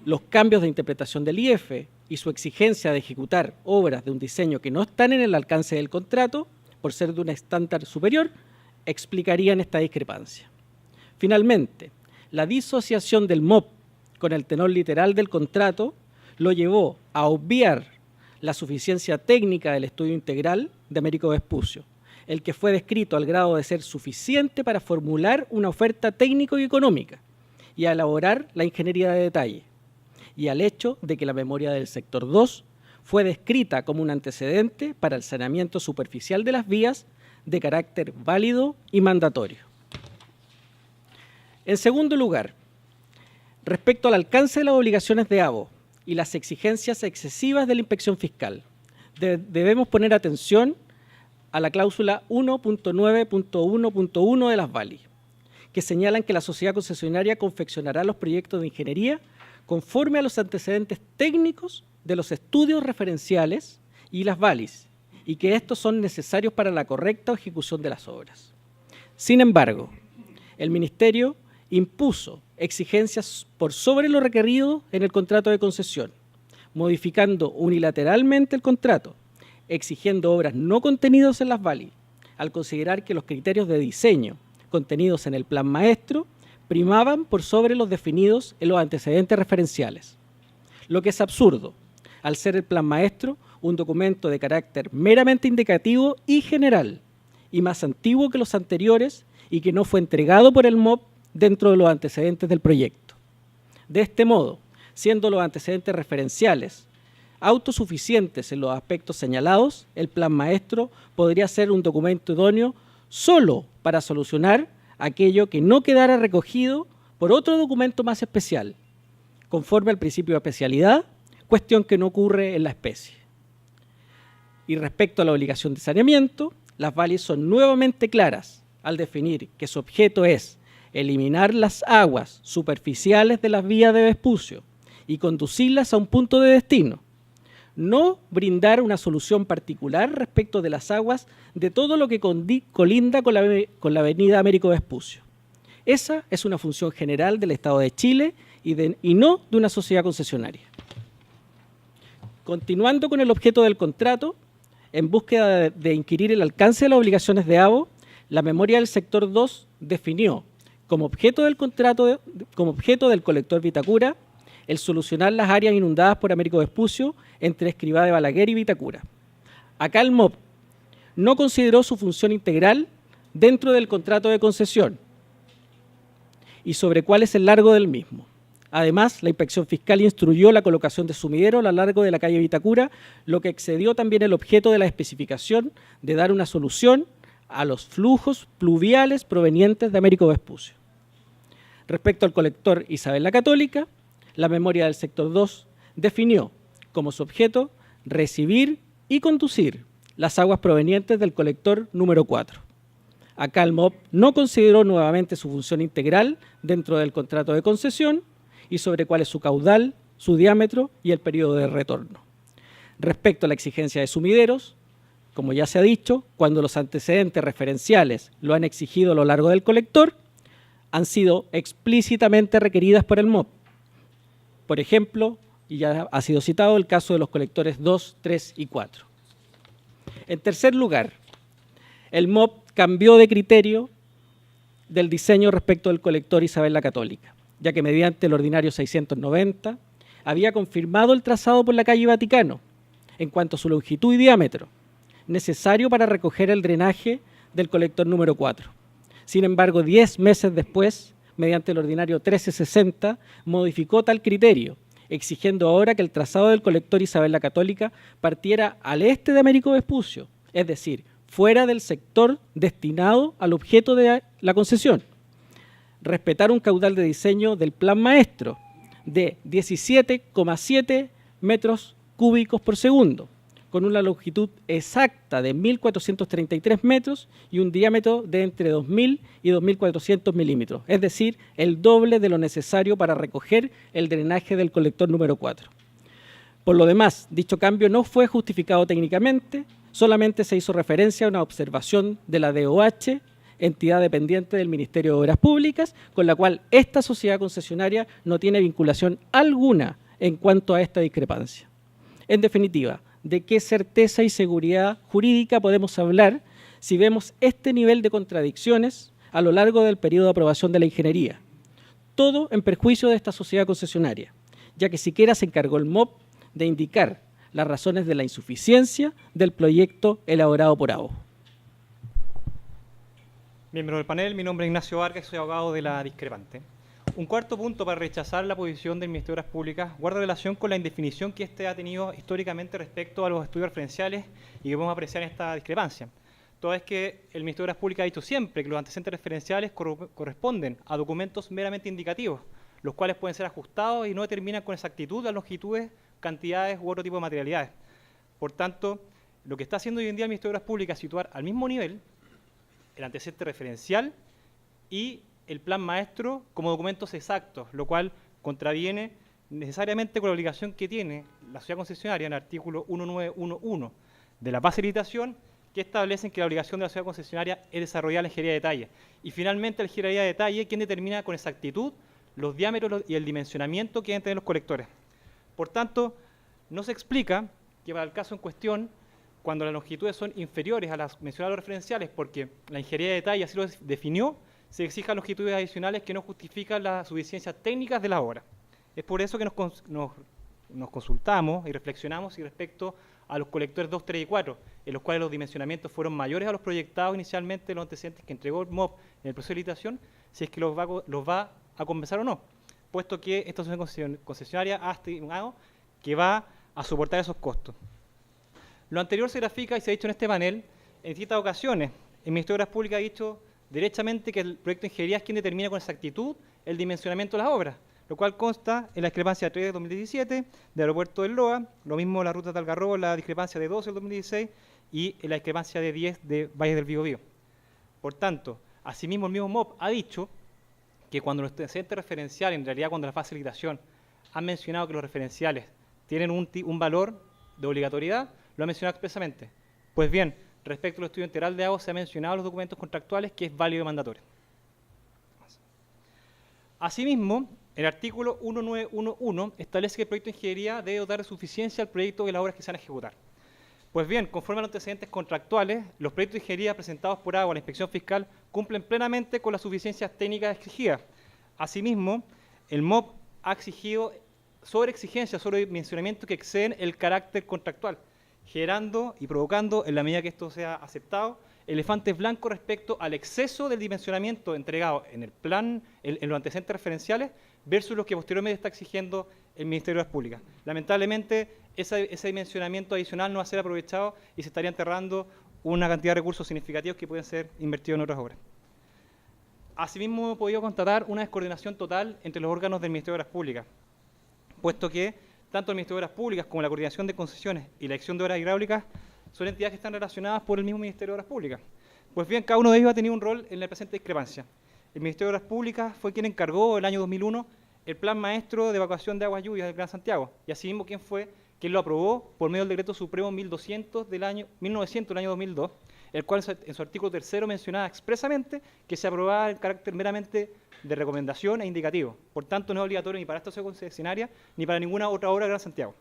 los cambios de interpretación del IF y su exigencia de ejecutar obras de un diseño que no están en el alcance del contrato, por ser de un estándar superior, explicarían esta discrepancia. Finalmente, la disociación del MOP con el tenor literal del contrato lo llevó a obviar la suficiencia técnica del estudio integral de Américo Vespucio, el que fue descrito al grado de ser suficiente para formular una oferta técnico y económica y a elaborar la ingeniería de detalle, y al hecho de que la memoria del sector 2 fue descrita como un antecedente para el saneamiento superficial de las vías de carácter válido y mandatorio. En segundo lugar, respecto al alcance de las obligaciones de ABO y las exigencias excesivas de la inspección fiscal, debemos poner atención a la cláusula 1.9.1.1 de las VALI, que señalan que la sociedad concesionaria confeccionará los proyectos de ingeniería conforme a los antecedentes técnicos de los estudios referenciales y las VALIs, y que estos son necesarios para la correcta ejecución de las obras. Sin embargo, el Ministerio impuso exigencias por sobre lo requerido en el contrato de concesión, modificando unilateralmente el contrato, exigiendo obras no contenidas en las VALI, al considerar que los criterios de diseño contenidos en el plan maestro primaban por sobre los definidos en los antecedentes referenciales. Lo que es absurdo, al ser el plan maestro un documento de carácter meramente indicativo y general, y más antiguo que los anteriores y que no fue entregado por el MOP dentro de los antecedentes del proyecto. De este modo, siendo los antecedentes referenciales autosuficientes en los aspectos señalados, el plan maestro podría ser un documento idóneo solo para solucionar aquello que no quedara recogido por otro documento más especial, conforme al principio de especialidad, cuestión que no ocurre en la especie. Y respecto a la obligación de saneamiento, las VALI son nuevamente claras al definir que su objeto es eliminar las aguas superficiales de las vías de Vespucio y conducirlas a un punto de destino, no brindar una solución particular respecto de las aguas de todo lo que colinda con la avenida Américo Vespucio. Esa es una función general del Estado de Chile y no de una sociedad concesionaria. Continuando con el objeto del contrato, en búsqueda de inquirir el alcance de las obligaciones de ABO, la memoria del sector 2 definió como objeto del contrato, como objeto del colector Vitacura, el solucionar las áreas inundadas por Américo Vespucio entre Escribá de Balaguer y Vitacura. Acá el MOP no consideró su función integral dentro del contrato de concesión y sobre cuál es el largo del mismo. Además, la inspección fiscal instruyó la colocación de sumidero a lo largo de la calle Vitacura, lo que excedió también el objeto de la especificación de dar una solución a los flujos pluviales provenientes de Américo Vespucio. Respecto al colector Isabel la Católica, la memoria del sector 2 definió como su objeto recibir y conducir las aguas provenientes del colector número 4. Acá el MOP no consideró nuevamente su función integral dentro del contrato de concesión y sobre cuál es su caudal, su diámetro y el periodo de retorno. Respecto a la exigencia de sumideros, como ya se ha dicho, cuando los antecedentes referenciales lo han exigido a lo largo del colector, han sido explícitamente requeridas por el MOP. Por ejemplo, y ya ha sido citado el caso de los colectores 2, 3 y 4. En tercer lugar, el MOP cambió de criterio del diseño respecto del colector Isabel la Católica, ya que mediante el ordinario 690 había confirmado el trazado por la calle Vaticano en cuanto a su longitud y diámetro, necesario para recoger el drenaje del colector número 4. Sin embargo, 10 meses después, mediante el ordinario 1360, modificó tal criterio, exigiendo ahora que el trazado del colector Isabel la Católica partiera al este de Américo Vespucio, es decir, fuera del sector destinado al objeto de la concesión. Respetar un caudal de diseño del plan maestro de 17,7 metros cúbicos por segundo, con una longitud exacta de 1.433 metros y un diámetro de entre 2.000 y 2.400 milímetros, es decir, el doble de lo necesario para recoger el drenaje del colector número 4. Por lo demás, dicho cambio no fue justificado técnicamente, solamente se hizo referencia a una observación de la DOH, entidad dependiente del Ministerio de Obras Públicas, con la cual esta sociedad concesionaria no tiene vinculación alguna en cuanto a esta discrepancia. En definitiva, ¿de qué certeza y seguridad jurídica podemos hablar si vemos este nivel de contradicciones a lo largo del periodo de aprobación de la ingeniería? Todo en perjuicio de esta sociedad concesionaria, ya que siquiera se encargó el MOP de indicar las razones de la insuficiencia del proyecto elaborado por AO. Miembro del panel, mi nombre es Ignacio Vargas, soy abogado de la discrepante. Un cuarto punto para rechazar la posición del Ministerio de Obras Públicas guarda relación con la indefinición que éste ha tenido históricamente respecto a los estudios referenciales y que podemos apreciar en esta discrepancia. Toda vez que el Ministerio de Obras Públicas ha dicho siempre que los antecedentes referenciales corresponden a documentos meramente indicativos, los cuales pueden ser ajustados y no determinan con exactitud las longitudes, cantidades u otro tipo de materialidades. Por tanto, lo que está haciendo hoy en día el Ministerio de Obras Públicas es situar al mismo nivel el antecedente referencial y el plan maestro como documentos exactos, lo cual contraviene necesariamente con la obligación que tiene la sociedad concesionaria en el artículo 1911 de la base de licitación, que establecen que la obligación de la sociedad concesionaria es desarrollar la ingeniería de detalle. Y finalmente, la ingeniería de detalle, quien determina con exactitud los diámetros y el dimensionamiento que deben tener los colectores. Por tanto, no se explica que para el caso en cuestión, cuando las longitudes son inferiores a las mencionadas en los referenciales, porque la ingeniería de detalle así lo definió, se exijan longitudes adicionales que no justifican las suficiencias técnicas de la obra. Es por eso que nos consultamos y reflexionamos respecto a los colectores 2, 3 y 4, en los cuales los dimensionamientos fueron mayores a los proyectados inicialmente en los antecedentes que entregó el MOP en el proceso de licitación, si es que los va a compensar o no, puesto que esta asociación concesionaria ha estimado que va a soportar esos costos. Lo anterior se grafica y se ha dicho en este panel en distintas ocasiones. El Ministerio de Obras Públicas ha dicho derechamente que el proyecto de ingeniería es quien determina con exactitud el dimensionamiento de las obras, lo cual consta en la discrepancia 3 de 2017 del aeropuerto del Loa, lo mismo la ruta de Algarrobo, la discrepancia de 12 del 2016 y en la discrepancia de 10 de Valle del Biobío. Por tanto, asimismo el mismo MOP ha dicho que cuando los antecedentes referenciales, en realidad cuando la fase de licitación han mencionado que los referenciales tienen un valor de obligatoriedad, lo ha mencionado expresamente. Pues bien, respecto al estudio integral de AO se ha mencionado los documentos contractuales que es válido y mandatorio. Asimismo, el artículo 1911 establece que el proyecto de ingeniería debe dotar de suficiencia al proyecto de las obras que se van a ejecutar. Pues bien, conforme a los antecedentes contractuales, los proyectos de ingeniería presentados por AO a la inspección fiscal cumplen plenamente con las suficiencias técnicas exigidas. Asimismo, el MOP ha exigido sobreexigencias, sobredimensionamientos que exceden el carácter contractual, generando y provocando, en la medida que esto sea aceptado, elefantes blancos respecto al exceso del dimensionamiento entregado en el plan, en los antecedentes referenciales, versus lo que posteriormente está exigiendo el Ministerio de Obras Públicas. Lamentablemente, ese dimensionamiento adicional no va a ser aprovechado y se estaría enterrando una cantidad de recursos significativos que pueden ser invertidos en otras obras. Asimismo, hemos podido constatar una descoordinación total entre los órganos del Ministerio de Obras Públicas, puesto que tanto el Ministerio de Obras Públicas como la Coordinación de Concesiones y la Dirección de Obras Hidráulicas son entidades que están relacionadas por el mismo Ministerio de Obras Públicas. Pues bien, cada uno de ellos ha tenido un rol en la presente discrepancia. El Ministerio de Obras Públicas fue quien encargó el año 2001 el plan maestro de evacuación de aguas lluvias del Gran Santiago, y asimismo quien fue quien lo aprobó por medio del Decreto Supremo 1900 del año 2002, el cual en su artículo 3 mencionaba expresamente que se aprobaba en carácter meramente de recomendación e indicativo. Por tanto, no es obligatorio ni para esta sociedad concesionaria ni para ninguna otra obra de Gran Santiago.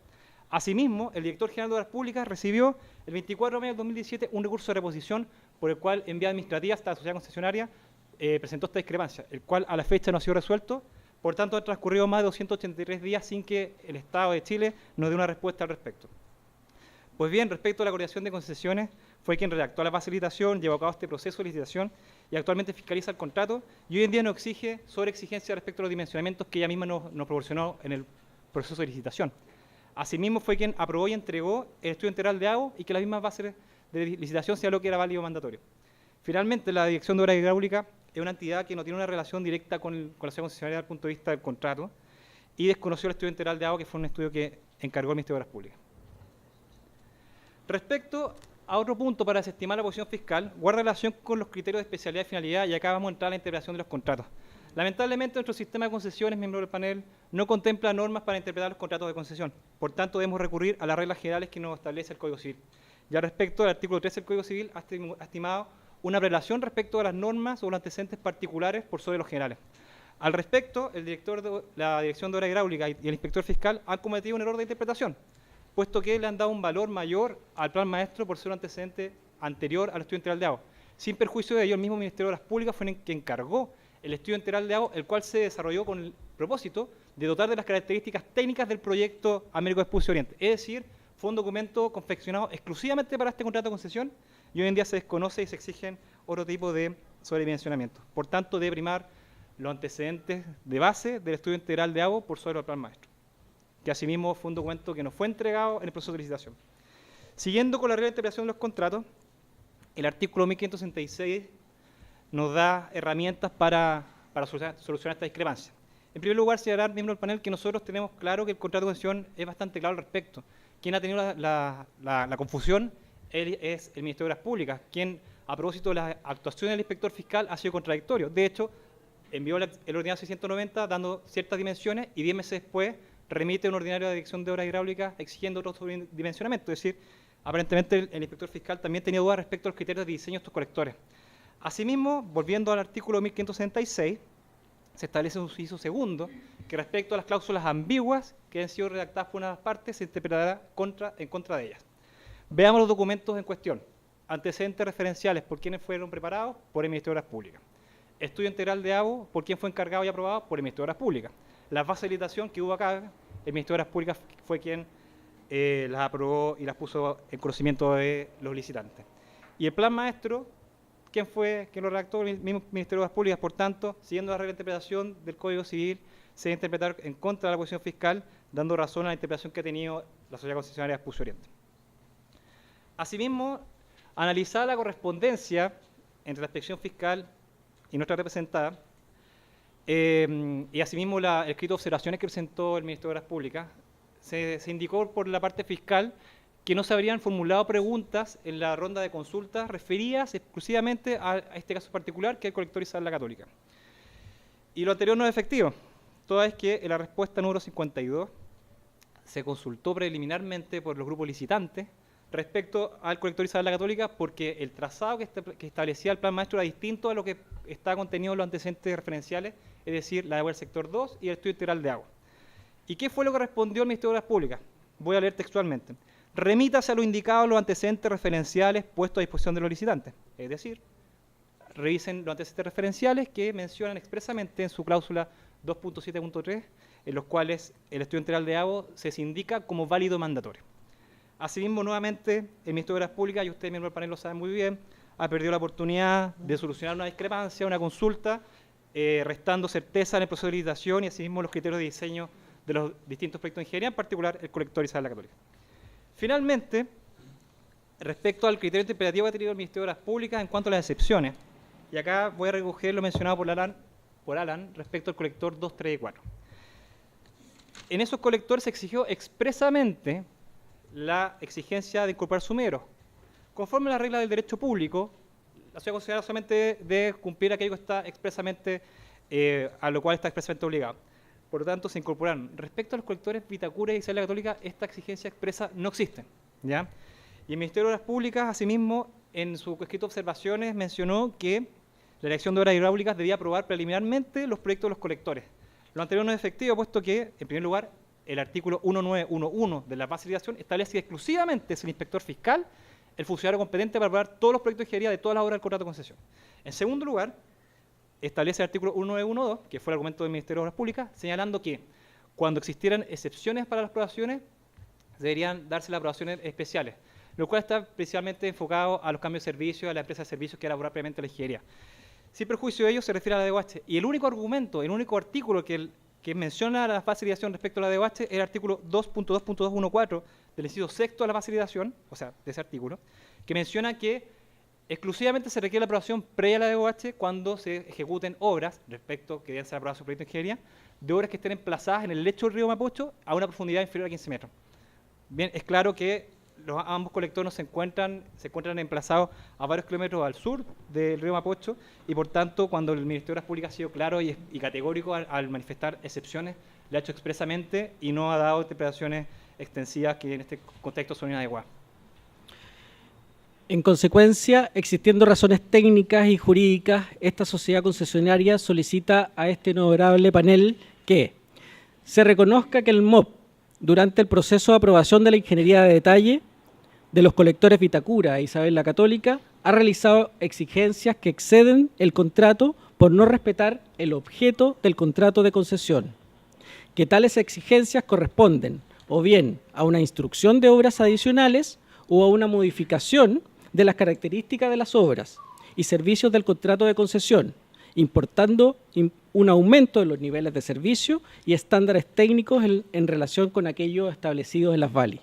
Asimismo, el director general de Obras Públicas recibió el 24 de mayo de 2017 un recurso de reposición por el cual, en vía administrativa, esta sociedad concesionaria presentó esta discrepancia, el cual a la fecha no ha sido resuelto. Por tanto, ha transcurrido más de 283 días sin que el Estado de Chile nos dé una respuesta al respecto. Pues bien, respecto a la coordinación de concesiones, fue quien redactó la facilitación, llevó a cabo este proceso de licitación y actualmente fiscaliza el contrato y hoy en día nos exige sobreexigencia respecto a los dimensionamientos que ella misma nos proporcionó en el proceso de licitación. Asimismo, fue quien aprobó y entregó el estudio integral de agua y que la misma base de licitación sea lo que era válido mandatorio. Finalmente, la Dirección de Obras Hidráulicas es una entidad que no tiene una relación directa con la sociedad concesionaria desde el punto de vista del contrato y desconoció el estudio integral de agua, que fue un estudio que encargó el Ministerio de Obras Públicas. Respecto a otro punto para desestimar la posición fiscal, guarda relación con los criterios de especialidad y finalidad, y acá vamos a entrar a la interpretación de los contratos. Lamentablemente, nuestro sistema de concesiones, miembros del panel, no contempla normas para interpretar los contratos de concesión. Por tanto, debemos recurrir a las reglas generales que nos establece el Código Civil. Y al respecto, el artículo 13 del Código Civil ha estimado una relación respecto a las normas o los antecedentes particulares por sobre los generales. Al respecto, la Dirección de Obras Hidráulicas y el inspector fiscal han cometido un error de interpretación, puesto que le han dado un valor mayor al plan maestro por ser un antecedente anterior al estudio integral de agua. Sin perjuicio de ello, el mismo Ministerio de Obras Públicas fue el que encargó el estudio integral de agua, el cual se desarrolló con el propósito de dotar de las características técnicas del proyecto Américo Vespucio Oriente. Es decir, fue un documento confeccionado exclusivamente para este contrato de concesión y hoy en día se desconoce y se exigen otro tipo de sobredimensionamiento. Por tanto, debe primar los antecedentes de base del estudio integral de agua por sobre el plan maestro, que asimismo fue un documento que nos fue entregado en el proceso de licitación. Siguiendo con la regla de interpretación de los contratos, el artículo 1566 nos da herramientas para solucionar esta discrepancia. En primer lugar, señalar, miembro del panel, que nosotros tenemos claro que el contrato de concesión es bastante claro al respecto. Quien ha tenido la confusión es el Ministerio de Obras Públicas, quien, a propósito de las actuaciones del inspector fiscal, ha sido contradictorio. De hecho, envió el ordinario 690 dando ciertas dimensiones y 10 meses después remite un ordinario de la Dirección de Obras Hidráulicas exigiendo otro dimensionamiento. Es decir, aparentemente el inspector fiscal también tenía dudas respecto a los criterios de diseño de estos colectores. Asimismo, volviendo al artículo 1566, se establece un inciso segundo que respecto a las cláusulas ambiguas que han sido redactadas por una de las partes se interpretará en contra de ellas. Veamos los documentos en cuestión. Antecedentes referenciales, ¿por quiénes fueron preparados? Por el Ministerio de Obras Públicas. Estudio integral de agua, ¿por quién fue encargado y aprobado? Por el Ministerio de Obras Públicas. Las bases de licitación que hubo acá, el Ministerio de Obras Públicas fue quien las aprobó y las puso en conocimiento de los licitantes. Y el plan maestro, ¿quién fue quien lo redactó? El mismo Ministerio de Obras Públicas. Por tanto, siguiendo la regla de interpretación del Código Civil, se debe interpretar en contra de la posición fiscal, dando razón a la interpretación que ha tenido la sociedad concesionaria Vespucio Oriente. Asimismo, analizar la correspondencia entre la inspección fiscal y nuestra representada, y asimismo el escrito de observaciones que presentó el Ministerio de Obras Públicas, se indicó por la parte fiscal que no se habrían formulado preguntas en la ronda de consultas referidas exclusivamente a este caso particular, que es el colector Isabel la Católica. Y lo anterior no es efectivo, toda vez que en la respuesta número 52 se consultó preliminarmente por los grupos licitantes respecto al colector Isabel la Católica, porque el trazado que establecía el plan maestro era distinto a lo que está contenido en los antecedentes referenciales, es decir, la de del sector 2 y el estudio integral de agua. ¿Y qué fue lo que respondió el Ministerio de Obras Públicas? Voy a leer textualmente. Remítase a lo indicado en los antecedentes referenciales puestos a disposición de los licitantes. Es decir, revisen los antecedentes referenciales que mencionan expresamente en su cláusula 2.7.3, en los cuales el estudio integral de agua se indica como válido mandatorio. Asimismo, nuevamente, el Ministerio de Obras Públicas, y ustedes, miembros del panel, lo saben muy bien, ha perdido la oportunidad de solucionar una discrepancia, una consulta, restando certeza en el proceso de licitación y asimismo los criterios de diseño de los distintos proyectos de ingeniería, en particular el colector Isabel la Católica. Finalmente, respecto al criterio interpretativo que ha tenido el Ministerio de Obras Públicas en cuanto a las excepciones, y acá voy a recoger lo mencionado por Alan respecto al colector 2, 3 y 4. En esos colectores se exigió expresamente la exigencia de incorporar sumeros. Conforme a las reglas del derecho público, la sociedad concesionaria solamente debe cumplir aquello que está expresamente, a lo cual está expresamente obligado. Por lo tanto, se incorporaron. Respecto a los colectores Vitacura y Isabel la Católica, esta exigencia expresa no existe, ¿ya? Y el Ministerio de Obras Públicas, asimismo, en su escrito de observaciones, mencionó que la Dirección de Obras Hidráulicas debía aprobar preliminarmente los proyectos de los colectores. Lo anterior no es efectivo, puesto que, en primer lugar, el artículo 1911 de la base de licitación establece que exclusivamente es el inspector fiscal el funcionario competente para aprobar todos los proyectos de ingeniería de todas las obras del contrato de concesión. En segundo lugar, establece el artículo 1912, que fue el argumento del Ministerio de Obras Públicas, señalando que cuando existieran excepciones para las aprobaciones, deberían darse las aprobaciones especiales, lo cual está principalmente enfocado a los cambios de servicio, a la empresa de servicios que era aprobar previamente la ingeniería. Sin perjuicio de ello, se refiere a la DOH. Y el único argumento, el único artículo que menciona la fase de liquidación respecto a la DOH es el artículo 2.2.214 del inciso sexto de la fase de liquidación, o sea, de ese artículo, que menciona que exclusivamente se requiere la aprobación previa a la DOH cuando se ejecuten obras, respecto que deben ser aprobadas su proyecto de ingeniería, de obras que estén emplazadas en el lecho del río Mapocho a una profundidad inferior a 15 metros. Bien, es claro que ambos colectores se encuentran emplazados a varios kilómetros al sur del río Mapocho y, por tanto, cuando el Ministerio de Obras Públicas ha sido claro y categórico al manifestar excepciones, le ha hecho expresamente y no ha dado interpretaciones extensivas que en este contexto son inadecuadas. En consecuencia, existiendo razones técnicas y jurídicas, esta sociedad concesionaria solicita a este honorable panel que se reconozca que el MOP, durante el proceso de aprobación de la ingeniería de detalle de los colectores Vitacura e Isabel la Católica, ha realizado exigencias que exceden el contrato por no respetar el objeto del contrato de concesión, que tales exigencias corresponden o bien a una instrucción de obras adicionales o a una modificación de las características de las obras y servicios del contrato de concesión, importando un aumento de los niveles de servicio y estándares técnicos en relación con aquellos establecidos en las VALI.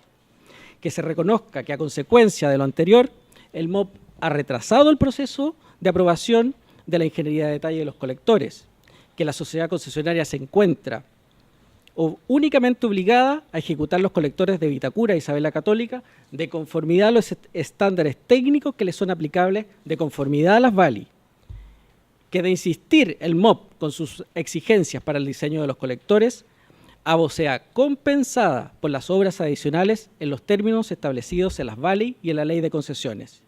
Que se reconozca que a consecuencia de lo anterior, el MOP ha retrasado el proceso de aprobación de la ingeniería de detalle de los colectores, que la sociedad concesionaria se encuentra únicamente obligada a ejecutar los colectores de Vitacura e Isabel la Católica de conformidad a los estándares técnicos que le son aplicables de conformidad a las VALI. Que de insistir el MOP con sus exigencias para el diseño de los colectores, ABO sea compensada por las obras adicionales en los términos establecidos en las VALI y en la Ley de Concesiones.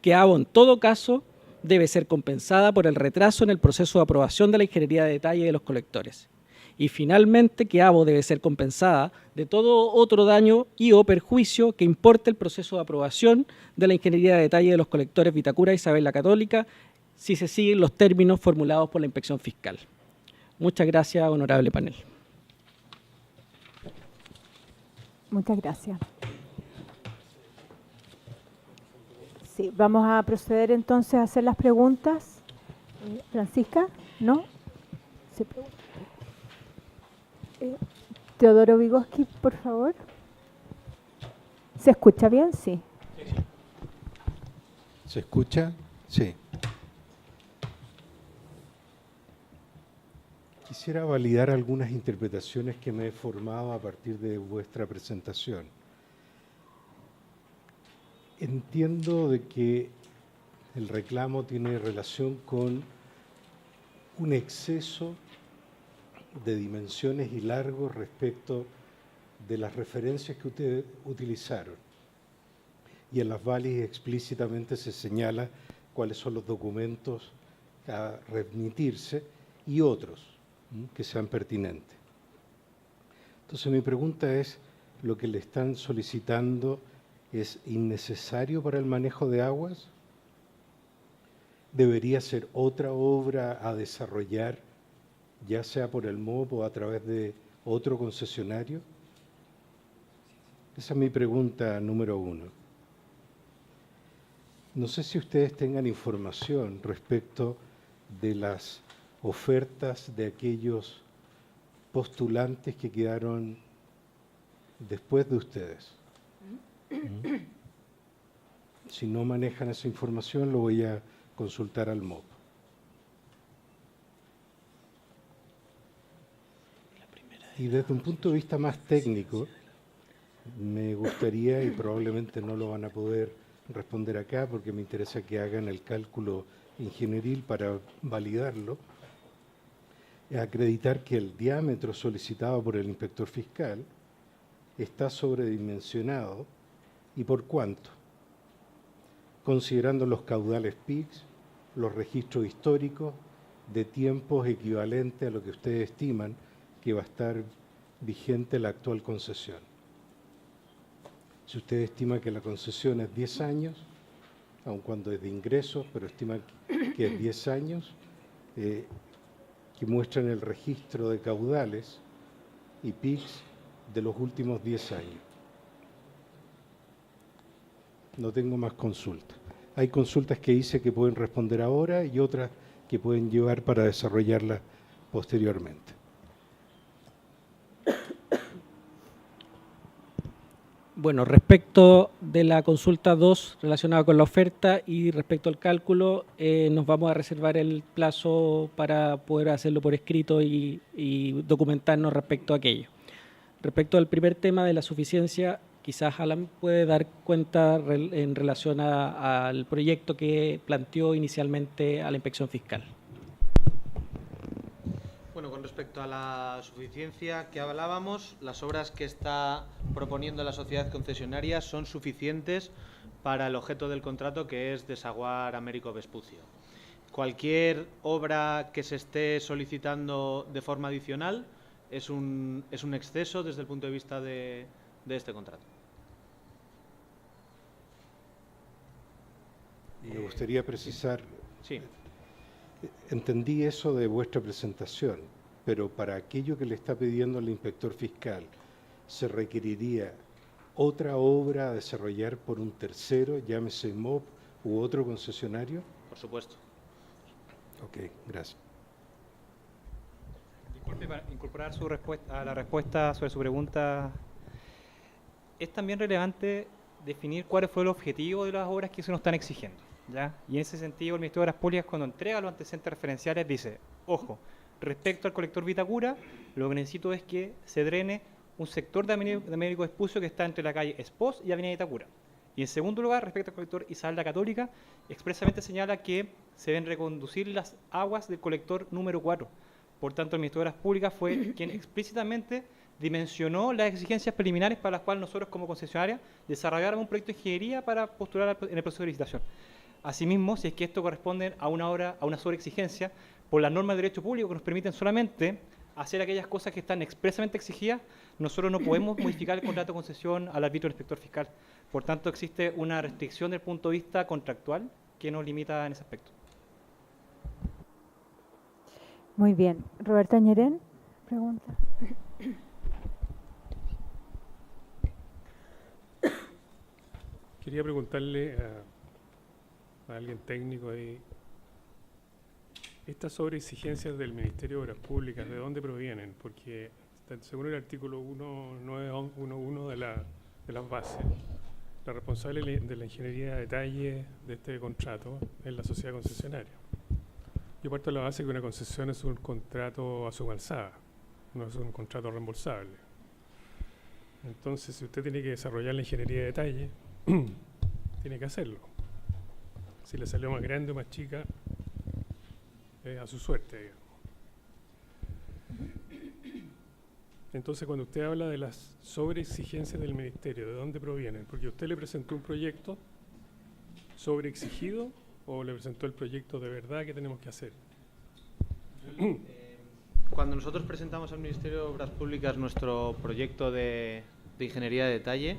Que ABO, en todo caso, debe ser compensada por el retraso en el proceso de aprobación de la ingeniería de detalle de los colectores. Y finalmente, que ABO debe ser compensada de todo otro daño y o perjuicio que importe el proceso de aprobación de la ingeniería de detalle de los colectores Vitacura e Isabel la Católica, si se siguen los términos formulados por la Inspección Fiscal. Muchas gracias, honorable panel. Muchas gracias. Sí, vamos a proceder entonces a hacer las preguntas. Francisca, ¿no? Se pregunta. Teodoro Vygotsky, por favor. ¿Se escucha bien? Sí. ¿Se escucha? Sí. Quisiera validar algunas interpretaciones que me he formado a partir de vuestra presentación. Entiendo de que el reclamo tiene relación con un exceso de dimensiones y largo respecto de las referencias que ustedes utilizaron. Y en las VALI explícitamente se señala cuáles son los documentos a remitirse y otros que sean pertinentes. Entonces mi pregunta es, ¿lo que le están solicitando es innecesario para el manejo de aguas? ¿Debería ser otra obra a desarrollar, ya sea por el MOP o a través de otro concesionario? Esa es mi pregunta número uno. No sé si ustedes tengan información respecto de las ofertas de aquellos postulantes que quedaron después de ustedes. Si no manejan esa información, lo voy a consultar al MOP. Y desde un punto de vista más técnico, me gustaría, y probablemente no lo van a poder responder acá porque me interesa que hagan el cálculo ingenieril para validarlo, acreditar que el diámetro solicitado por el inspector fiscal está sobredimensionado y por cuánto, considerando los caudales PICS, los registros históricos de tiempos equivalentes a lo que ustedes estiman que va a estar vigente la actual concesión. Si usted estima que la concesión es 10 años, aun cuando es de ingresos, pero estima que es 10 años, que muestran el registro de caudales y PICS de los últimos 10 años. No tengo más consultas. Hay consultas que hice que pueden responder ahora y otras que pueden llevar para desarrollarlas posteriormente. Bueno, respecto de la consulta 2 relacionada con la oferta y respecto al cálculo, nos vamos a reservar el plazo para poder hacerlo por escrito y documentarnos respecto a aquello. Respecto al primer tema de la suficiencia, quizás Alan puede dar cuenta en relación al proyecto que planteó inicialmente a la inspección fiscal. Bueno, con respecto a la suficiencia que hablábamos, las obras que está proponiendo la sociedad concesionaria son suficientes para el objeto del contrato, que es desaguar Américo Vespucio. Cualquier obra que se esté solicitando de forma adicional es un exceso desde el punto de vista de este contrato. Me gustaría precisar, Sí. entendí eso de vuestra presentación, pero para aquello que le está pidiendo el inspector fiscal, ¿se requeriría otra obra a desarrollar por un tercero, llámese MOP u otro concesionario? Por supuesto. Ok, gracias. Disculpe, para incorporar su respuesta a la respuesta sobre su pregunta, es también relevante definir cuál fue el objetivo de las obras que se nos están exigiendo, ¿ya? Y en ese sentido, el Ministerio de Obras Públicas, cuando entrega los antecedentes referenciales, dice, ojo, respecto al colector Vitacura, lo que necesito es que se drene un sector de Américo Vespucio que está entre la calle Espós y Avenida Vitacura. Y en segundo lugar, respecto al colector Isabel la Católica, expresamente señala que se deben reconducir las aguas del colector número 4. Por tanto, el Ministerio de Obras Públicas fue quien explícitamente dimensionó las exigencias preliminares para las cuales nosotros como concesionaria desarrolláramos un proyecto de ingeniería para postular en el proceso de licitación. Asimismo, si es que esto corresponde a una obra, a una sobreexigencia, por las normas de derecho público que nos permiten solamente hacer aquellas cosas que están expresamente exigidas, nosotros no podemos modificar el contrato de concesión al arbitrio del inspector fiscal. Por tanto, existe una restricción desde el punto de vista contractual que nos limita en ese aspecto. Muy bien. Roberta Ñerén, pregunta. Quería preguntarle a alguien técnico ahí, estas sobreexigencias del Ministerio de Obras Públicas, ¿de dónde provienen? Porque según el artículo 1911 de las bases, la responsable de la ingeniería de detalle de este contrato es la sociedad concesionaria. Yo parto de la base que una concesión es un contrato a suma alzada, no es un contrato reembolsable. Entonces, si usted tiene que desarrollar la ingeniería de detalle, tiene que hacerlo. Si le salió más grande o más chica, a su suerte, digamos. Entonces, cuando usted habla de las sobreexigencias del Ministerio, ¿de dónde provienen? Porque usted le presentó un proyecto sobreexigido o le presentó el proyecto de verdad que tenemos que hacer. Cuando nosotros presentamos al Ministerio de Obras Públicas nuestro proyecto de ingeniería de detalle,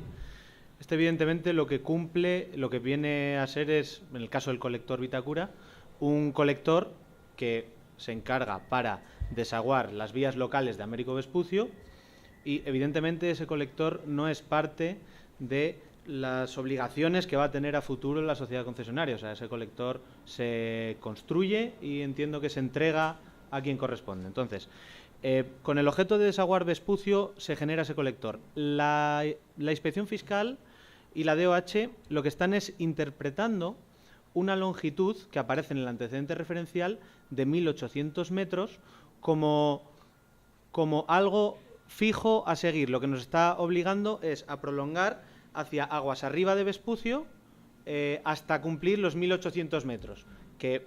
evidentemente lo que cumple, lo que viene a ser es, en el caso del colector Vitacura, un colector que se encarga para desaguar las vías locales de Américo Vespucio y evidentemente ese colector no es parte de las obligaciones que va a tener a futuro la sociedad concesionaria. O sea, ese colector se construye y entiendo que se entrega a quien corresponde. Entonces, con el objeto de desaguar Vespucio se genera ese colector. La Inspección Fiscal y la DOH lo que están es interpretando una longitud que aparece en el antecedente referencial de 1.800 metros como algo fijo a seguir. Lo que nos está obligando es a prolongar hacia aguas arriba de Vespucio hasta cumplir los 1.800 metros, que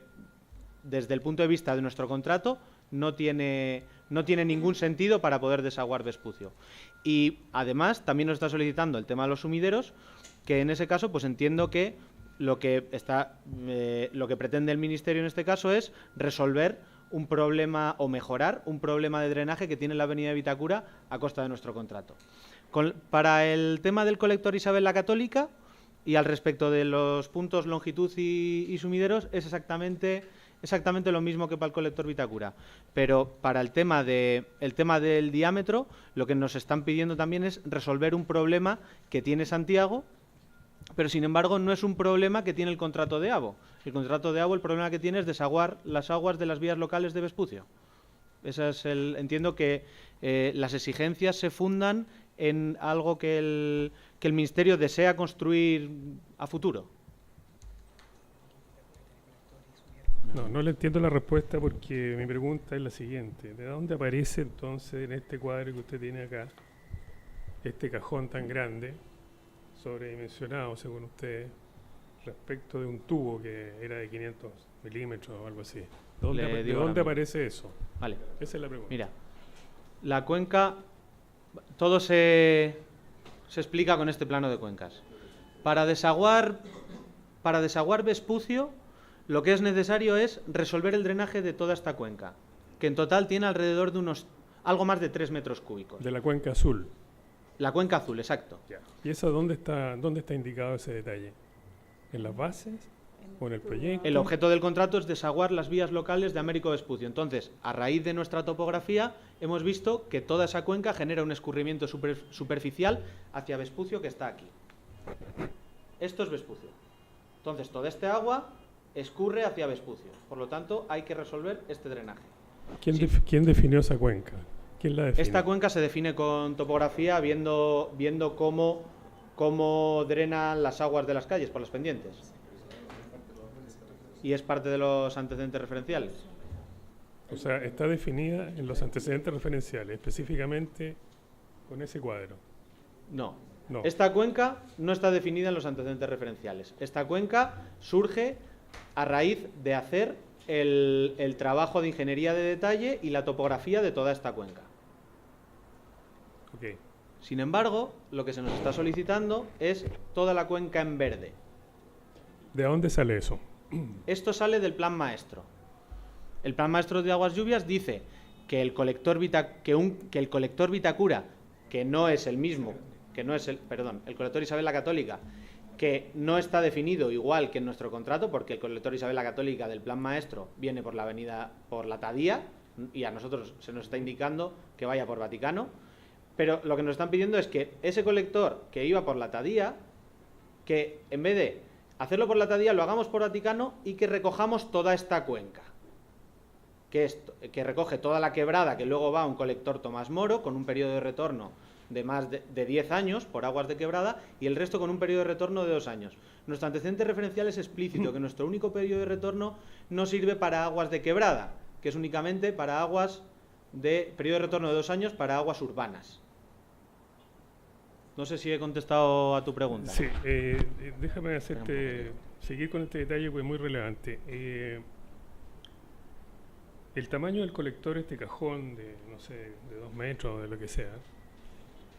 desde el punto de vista de nuestro contrato, no tiene ningún sentido para poder desaguar Vespucio. Y además también nos está solicitando el tema de los sumideros, que en ese caso pues entiendo que lo que pretende el Ministerio en este caso es resolver un problema o mejorar un problema de drenaje que tiene la avenida de Vitacura a costa de nuestro contrato. Para el tema del colector Isabel la Católica y al respecto de los puntos longitud y sumideros es exactamente lo mismo que para el colector Vitacura, pero para el tema del diámetro lo que nos están pidiendo también es resolver un problema que tiene Santiago, pero sin embargo no es un problema que tiene el contrato de AVO. El contrato de AVO, el problema que tiene es desaguar las aguas de las vías locales de Vespucio. Entiendo que las exigencias se fundan en algo que el Ministerio desea construir a futuro. No le entiendo la respuesta porque mi pregunta es la siguiente. ¿De dónde aparece entonces en este cuadro que usted tiene acá este cajón tan grande, sobredimensionado según usted, respecto de un tubo que era de 500 milímetros o algo así? ¿De dónde aparece eso? Vale. Esa es la pregunta. Mira, la cuenca, todo se explica con este plano de cuencas. Para desaguar Vespucio, lo que es necesario es resolver el drenaje de toda esta cuenca, que en total tiene alrededor de algo más de 3 metros cúbicos. De la cuenca azul. La cuenca azul, exacto. Ya. ¿Y eso dónde está indicado ese detalle? ¿En las bases o en el proyecto? El objeto del contrato es desaguar las vías locales de Américo Vespucio. Entonces, a raíz de nuestra topografía, hemos visto que toda esa cuenca genera un escurrimiento superficial hacia Vespucio, que está aquí. Esto es Vespucio. Entonces, toda esta agua escurre hacia Vespucio. Por lo tanto, hay que resolver este drenaje. ¿Quién definió esa cuenca? ¿Quién la define? Esta cuenca se define con topografía viendo cómo drenan las aguas de las calles por las pendientes. Y es parte de los antecedentes referenciales. O sea, está definida en los antecedentes referenciales, específicamente con ese cuadro. No. No. Esta cuenca no está definida en los antecedentes referenciales. Esta cuenca surge a raíz de hacer el trabajo de ingeniería de detalle y la topografía de toda esta cuenca. Okay. Sin embargo, lo que se nos está solicitando es toda la cuenca en verde. ¿De dónde sale eso? Esto sale del plan maestro. El plan maestro de aguas lluvias dice que el colector Vitacura, que no es el mismo, el colector Isabel la Católica, que no está definido igual que en nuestro contrato, porque el colector Isabel la Católica del plan maestro viene por la Tadía, y a nosotros se nos está indicando que vaya por Vaticano, pero lo que nos están pidiendo es que ese colector que iba por la Tadía, que en vez de hacerlo por la Tadía lo hagamos por Vaticano y que recojamos toda esta cuenca, que recoge toda la quebrada, que luego va a un colector Tomás Moro con un periodo de retorno de más de 10 años por aguas de quebrada y el resto con un periodo de retorno de 2 años. Nuestro antecedente referencial es explícito, que nuestro único periodo de retorno no sirve para aguas de quebrada, que es únicamente para aguas de periodo de retorno de 2 años para aguas urbanas. No sé si he contestado a tu pregunta. Sí, déjame seguir con este detalle porque es muy relevante. El tamaño del colector, este cajón de, no sé, de 2 metros o de lo que sea,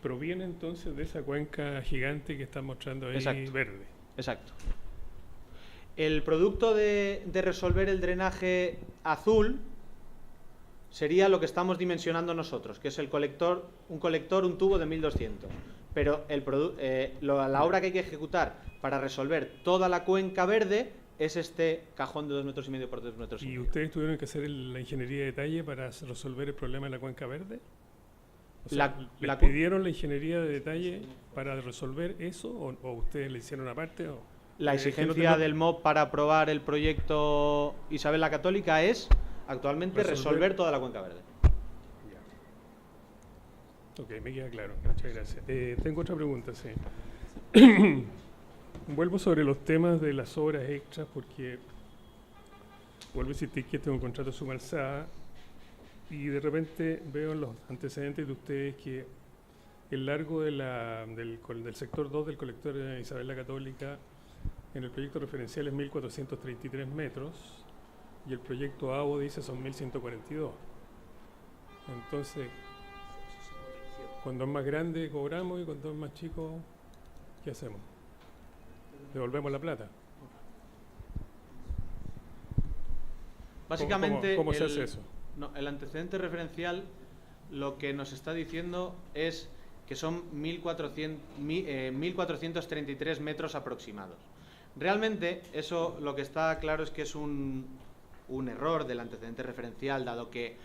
proviene entonces de esa cuenca gigante que están mostrando ahí. Exacto. Verde. Exacto. El producto de resolver el drenaje azul sería lo que estamos dimensionando nosotros, que es un tubo de 1200. Pero la obra que hay que ejecutar para resolver toda la cuenca verde es este cajón de 2,5 metros por 3 metros. ¿Y ustedes tuvieron que hacer la ingeniería de detalle para resolver el problema de la cuenca verde? O sea, ¿les pidieron la ingeniería de detalle para resolver eso o ustedes le hicieron aparte? La exigencia del MOB para aprobar el proyecto Isabel la Católica es actualmente resolver toda la cuenca verde. Ok, me queda claro. Muchas gracias. Tengo otra pregunta, sí. Vuelvo sobre los temas de las obras extras porque vuelvo a insistir que tengo un contrato de suma alzada y de repente veo en los antecedentes de ustedes que el largo del sector 2 del colector de Isabel la Católica en el proyecto referencial es 1433 metros y el proyecto ABO dice son 1.142. Entonces, cuando es más grande cobramos y cuando es más chico, ¿qué hacemos? ¿Devolvemos la plata? Básicamente, ¿Cómo se hace eso? No, el antecedente referencial lo que nos está diciendo es que son 1.433 metros aproximados. Realmente, eso lo que está claro es que es un error del antecedente referencial, dado que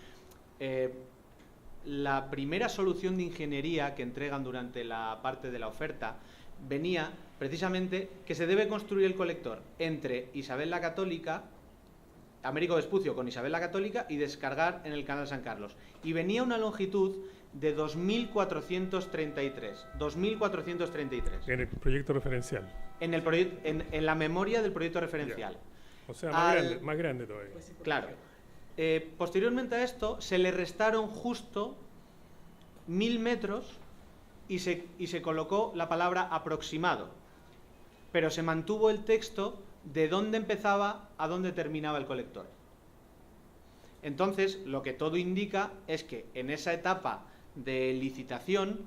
la primera solución de ingeniería que entregan durante la parte de la oferta venía precisamente que se debe construir el colector entre Isabel la Católica, Américo Vespucio con Isabel la Católica, y descargar en el canal San Carlos. Y venía una longitud de 2.433. 2.433. En el proyecto referencial. En la memoria del proyecto referencial. O sea, más grande todavía. Claro. Posteriormente a esto, se le restaron justo 1.000 metros y se colocó la palabra aproximado. Pero se mantuvo el texto de dónde empezaba a dónde terminaba el colector. Entonces, lo que todo indica es que en esa etapa de licitación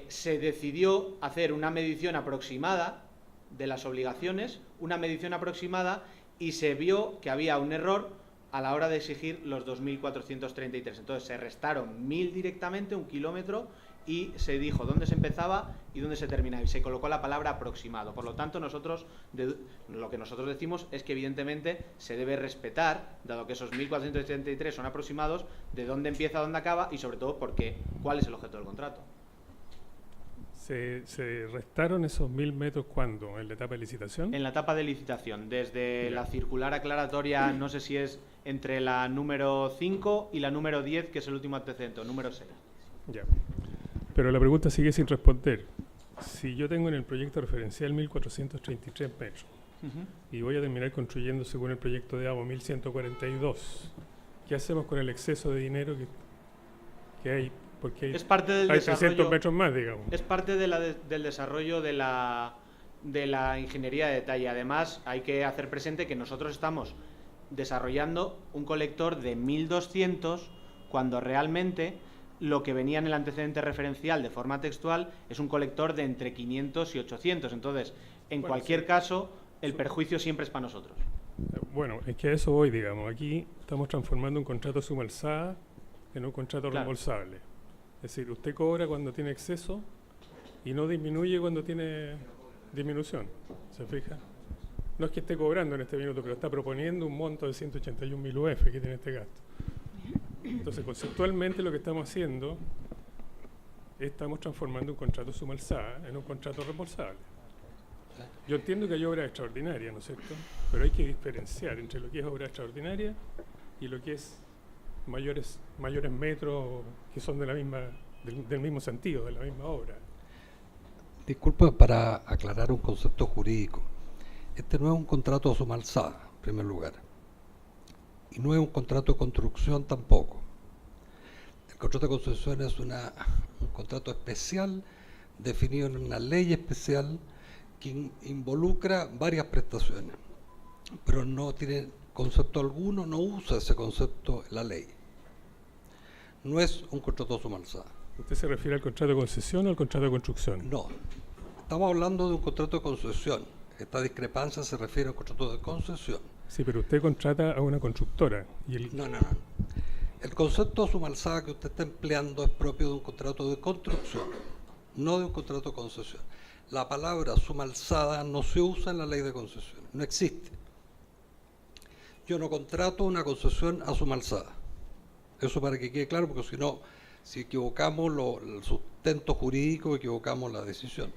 se decidió hacer una medición aproximada de las obligaciones, una medición aproximada, y se vio que había un error a la hora de exigir los 2.433. Entonces se restaron 1.000 directamente, 1 kilómetro, y se dijo dónde se empezaba y dónde se terminaba, y se colocó la palabra aproximado. Por lo tanto, lo que nosotros decimos es que evidentemente se debe respetar, dado que esos 1.433 son aproximados, de dónde empieza a dónde acaba, y sobre todo porque cuál es el objeto del contrato. ¿Se restaron esos 1.000 metros cuándo? ¿En la etapa de licitación? En la etapa de licitación, desde la circular aclaratoria, no sé si es entre la número 5 y la número 10, que es el último antecedente, número 6. Ya. Pero la pregunta sigue sin responder. Si yo tengo en el proyecto referencial 1.433 metros y voy a terminar construyendo según el proyecto de ABO 1.142, ¿qué hacemos con el exceso de dinero que hay? Porque es parte del hay desarrollo, 300 metros más, digamos. Es parte del desarrollo de la ingeniería de detalle. Además, hay que hacer presente que nosotros estamos desarrollando un colector de 1.200 cuando realmente lo que venía en el antecedente referencial de forma textual es un colector de entre 500 y 800. Entonces, en cualquier caso, el perjuicio siempre es para nosotros. Bueno, es que a eso voy, digamos. Aquí estamos transformando un contrato suma alzada en un contrato reembolsable. Es decir, usted cobra cuando tiene exceso y no disminuye cuando tiene disminución. ¿Se fija? No es que esté cobrando en este minuto, pero está proponiendo un monto de 181.000 UF que tiene este gasto. Entonces, conceptualmente lo que estamos haciendo es estamos transformando un contrato suma alzada en un contrato reembolsable. Yo entiendo que hay obra extraordinaria, ¿no es cierto? Pero hay que diferenciar entre lo que es obra extraordinaria y lo que es mayores metros que son de la misma, del mismo sentido, de la misma obra. Disculpa, para aclarar un concepto jurídico. Este no es un contrato a suma alzada, en primer lugar. Y no es un contrato de construcción tampoco. El contrato de concesión es un contrato especial definido en una ley especial que involucra varias prestaciones, pero no tiene concepto alguno, no usa ese concepto en la ley. No es un contrato a suma alzada. ¿Usted se refiere al contrato de concesión o al contrato de construcción? No, estamos hablando de un contrato de concesión. Esta discrepancia se refiere a un contrato de concesión. Sí, pero usted contrata a una constructora. No. El concepto de suma alzada que usted está empleando es propio de un contrato de construcción, no de un contrato de concesión. La palabra suma alzada no se usa en la ley de concesión, no existe. Yo no contrato una concesión a suma alzada. Eso para que quede claro, porque si no, si equivocamos el sustento jurídico, equivocamos la decisión.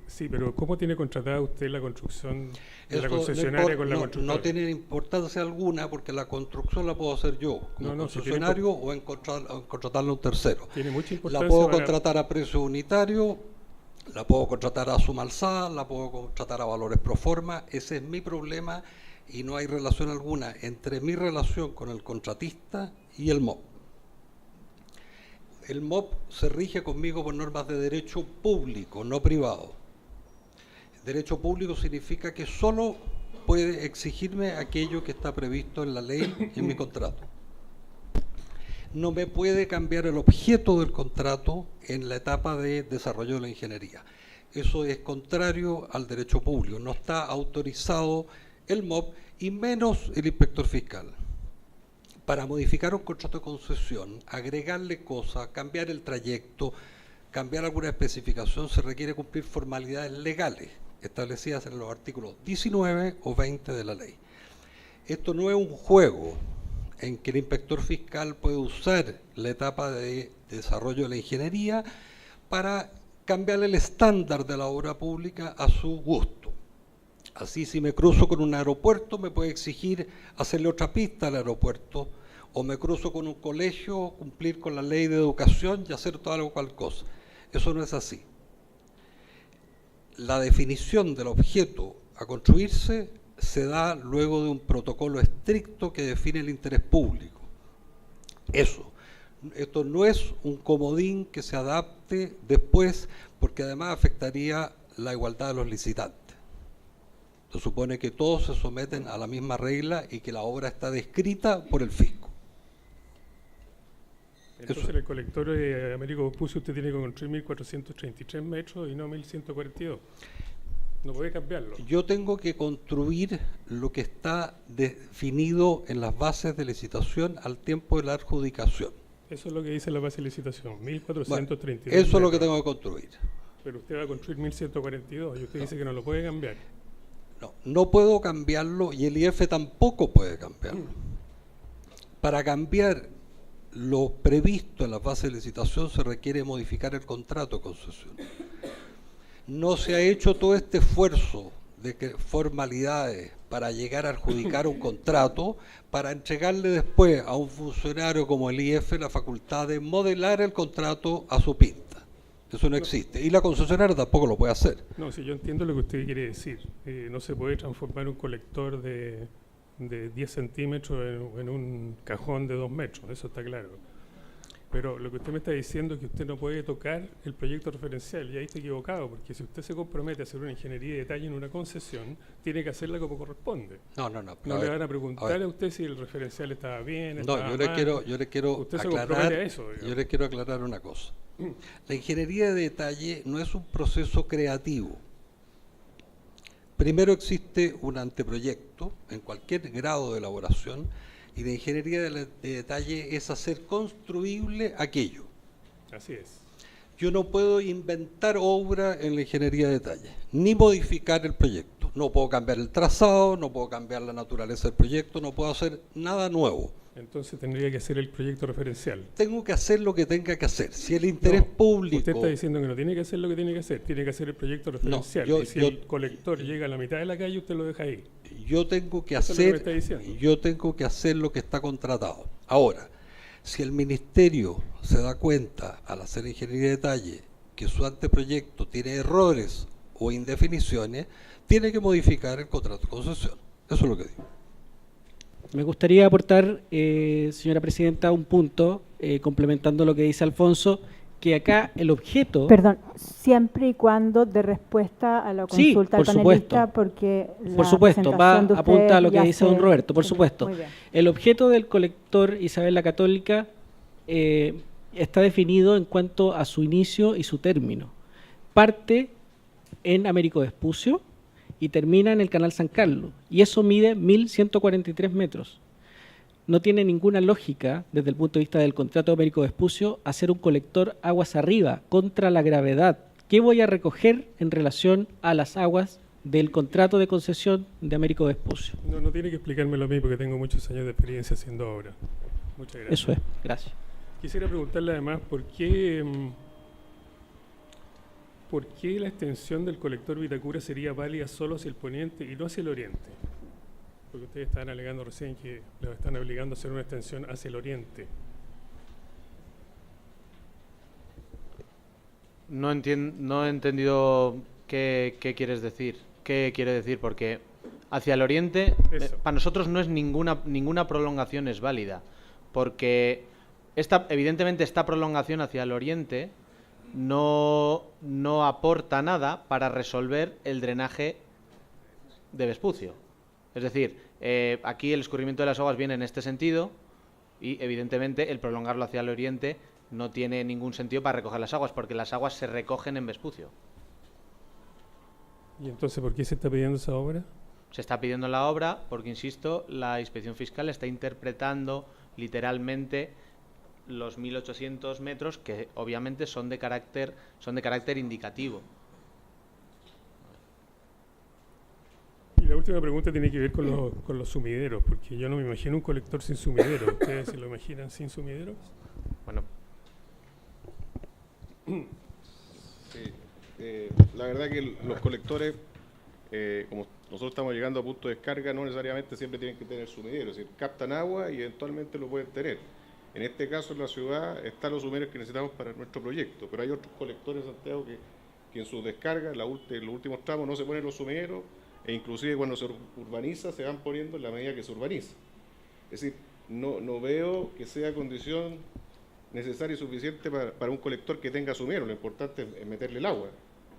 Sí, pero ¿cómo tiene contratada usted la construcción de la concesionaria con la constructora? No tiene importancia alguna porque la construcción la puedo hacer yo como concesionario o en contratarla a un tercero. Tiene mucha importancia. La puedo contratar a precio unitario, la puedo contratar a suma alzada, la puedo contratar a valores pro forma. Ese es mi problema y no hay relación alguna entre mi relación con el contratista y el MOP. El MOP se rige conmigo por normas de derecho público, no privado. Derecho público significa que solo puede exigirme aquello que está previsto en la ley y en mi contrato. No me puede cambiar el objeto del contrato en la etapa de desarrollo de la ingeniería. Eso es contrario al derecho público. No está autorizado el MOP y menos el inspector fiscal. Para modificar un contrato de concesión, agregarle cosas, cambiar el trayecto, cambiar alguna especificación, se requiere cumplir formalidades legales establecidas en los artículos 19 o 20 de la ley. Esto no es un juego en que el inspector fiscal puede usar la etapa de desarrollo de la ingeniería para cambiar el estándar de la obra pública a su gusto. Así, si me cruzo con un aeropuerto, me puede exigir hacerle otra pista al aeropuerto, o me cruzo con un colegio, cumplir con la ley de educación y hacer tal o cual cosa. Eso no es así. La definición del objeto a construirse se da luego de un protocolo estricto que define el interés público. Eso. Esto no es un comodín que se adapte después, porque además afectaría la igualdad de los licitantes. Se supone que todos se someten a la misma regla y que la obra está descrita por el fisco. Entonces, en el colector de Américo Vespucio usted tiene que construir 1.433 metros y no 1.142. No puede cambiarlo. Yo tengo que construir lo que está definido en las bases de licitación al tiempo de la adjudicación. Eso es lo que dice la base de licitación, 1.432 Bueno, eso es lo que tengo que construir. Pero usted va a construir 1.142 y usted dice que no lo puede cambiar. No puedo cambiarlo y el IF tampoco puede cambiarlo. Para cambiar lo previsto en las bases de licitación se requiere modificar el contrato de concesión. No se ha hecho todo este esfuerzo de formalidades para llegar a adjudicar un contrato, para entregarle después a un funcionario como el IF la facultad de modelar el contrato a su pinta. Eso no existe. Y la concesionaria tampoco lo puede hacer. No, si yo entiendo lo que usted quiere decir. No se puede transformar un colector de 10 centímetros en un cajón de 2 metros, eso está claro. Pero lo que usted me está diciendo es que usted no puede tocar el proyecto referencial, y ahí está equivocado, porque si usted se compromete a hacer una ingeniería de detalle en una concesión, tiene que hacerla como corresponde. No le van a preguntar a usted si el referencial estaba bien, estaba yo le quiero usted se compromete a eso, yo le quiero aclarar una cosa. La ingeniería de detalle no es un proceso creativo. Primero existe un anteproyecto en cualquier grado de elaboración, y la ingeniería de detalle es hacer construible aquello. Así es. Yo no puedo inventar obra en la ingeniería de detalle, ni modificar el proyecto. No puedo cambiar el trazado, no puedo cambiar la naturaleza del proyecto, no puedo hacer nada nuevo. Entonces tendría que hacer el proyecto referencial. Tengo que hacer lo que tenga que hacer. Si el interés público... Usted está diciendo que no tiene que hacer lo que tiene que hacer, tiene que hacer el proyecto referencial. Y si el colector llega a la mitad de la calle, usted lo deja ahí. Yo tengo que hacer lo que está contratado. Ahora, si el ministerio se da cuenta al hacer ingeniería de detalle que su anteproyecto tiene errores o indefiniciones, tiene que modificar el contrato de concesión. Eso es lo que digo. Me gustaría aportar, señora presidenta, un punto, complementando lo que dice Alfonso, que acá el objeto... Perdón, siempre y cuando de respuesta a la consulta al panelista, porque por supuesto, apunta a lo que dice don Roberto, por supuesto. El objeto del colector Isabel la Católica está definido en cuanto a su inicio y su término. Parte en Américo Vespucio y termina en el Canal San Carlos, y eso mide 1.143 metros. No tiene ninguna lógica, desde el punto de vista del contrato de Américo Vespucio, hacer un colector aguas arriba, contra la gravedad. ¿Qué voy a recoger en relación a las aguas del contrato de concesión de Américo Vespucio? No tiene que explicármelo a mí, porque tengo muchos años de experiencia haciendo obra. Muchas gracias. Eso es, gracias. Quisiera preguntarle además, ¿por qué la extensión del colector Vitacura sería válida solo hacia el poniente y no hacia el oriente? Porque ustedes estaban alegando recién que los están obligando a hacer una extensión hacia el oriente. No he entendido qué quieres decir. ¿Qué quiere decir? Porque hacia el oriente, para nosotros no es ninguna prolongación es válida. Porque evidentemente esta prolongación hacia el oriente no aporta nada para resolver el drenaje de Vespucio. Es decir, aquí el escurrimiento de las aguas viene en este sentido y, evidentemente, el prolongarlo hacia el oriente no tiene ningún sentido para recoger las aguas, porque las aguas se recogen en Vespucio. ¿Y entonces por qué se está pidiendo esa obra? Se está pidiendo la obra porque, insisto, la Inspección Fiscal está interpretando literalmente los 1.800 metros, que obviamente son de carácter indicativo. Y la última pregunta tiene que ver con los sumideros, porque yo no me imagino un colector sin sumidero. ¿Ustedes se lo imaginan sin sumideros? Bueno, Sí, la verdad que los colectores, como nosotros estamos llegando a punto de descarga, no necesariamente siempre tienen que tener sumidero, es decir, captan agua y eventualmente lo pueden tener. En este caso, en la ciudad, están los sumideros que necesitamos para nuestro proyecto, pero hay otros colectores, Santiago, que en sus descargas, en los últimos tramos, no se ponen los sumideros, e inclusive cuando se urbaniza, se van poniendo en la medida que se urbaniza. Es decir, no veo que sea condición necesaria y suficiente para un colector que tenga sumidero. Lo importante es meterle el agua.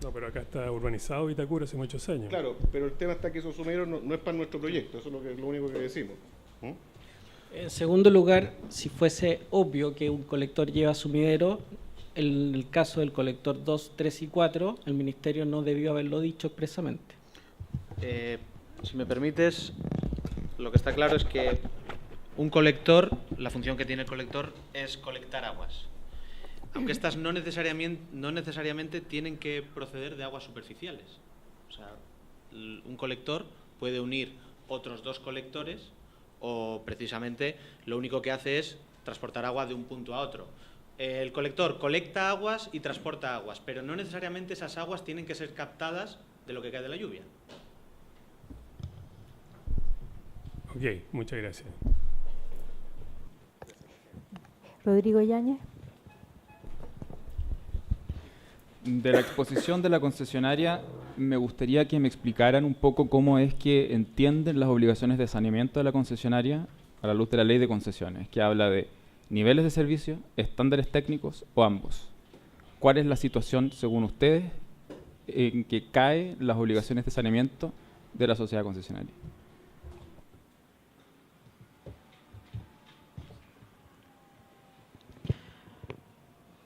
No, pero acá está urbanizado Vitacura hace muchos años. Claro, pero el tema está que esos sumideros no es para nuestro proyecto, eso es lo único que decimos. En segundo lugar, si fuese obvio que un colector lleva sumidero, en el caso del colector 2, 3 y 4, el Ministerio no debió haberlo dicho expresamente. Si me permites, lo que está claro es que un colector, la función que tiene el colector es colectar aguas. Aunque estas no necesariamente tienen que proceder de aguas superficiales. O sea, un colector puede unir otros dos colectores o precisamente lo único que hace es transportar agua de un punto a otro. El colector colecta aguas y transporta aguas, pero no necesariamente esas aguas tienen que ser captadas de lo que cae de la lluvia. Ok, muchas gracias. Rodrigo Yáñez. De la exposición de la concesionaria, me gustaría que me explicaran un poco cómo es que entienden las obligaciones de saneamiento de la concesionaria a la luz de la ley de concesiones, que habla de niveles de servicio, estándares técnicos o ambos. ¿Cuál es la situación, según ustedes, en que caen las obligaciones de saneamiento de la sociedad concesionaria?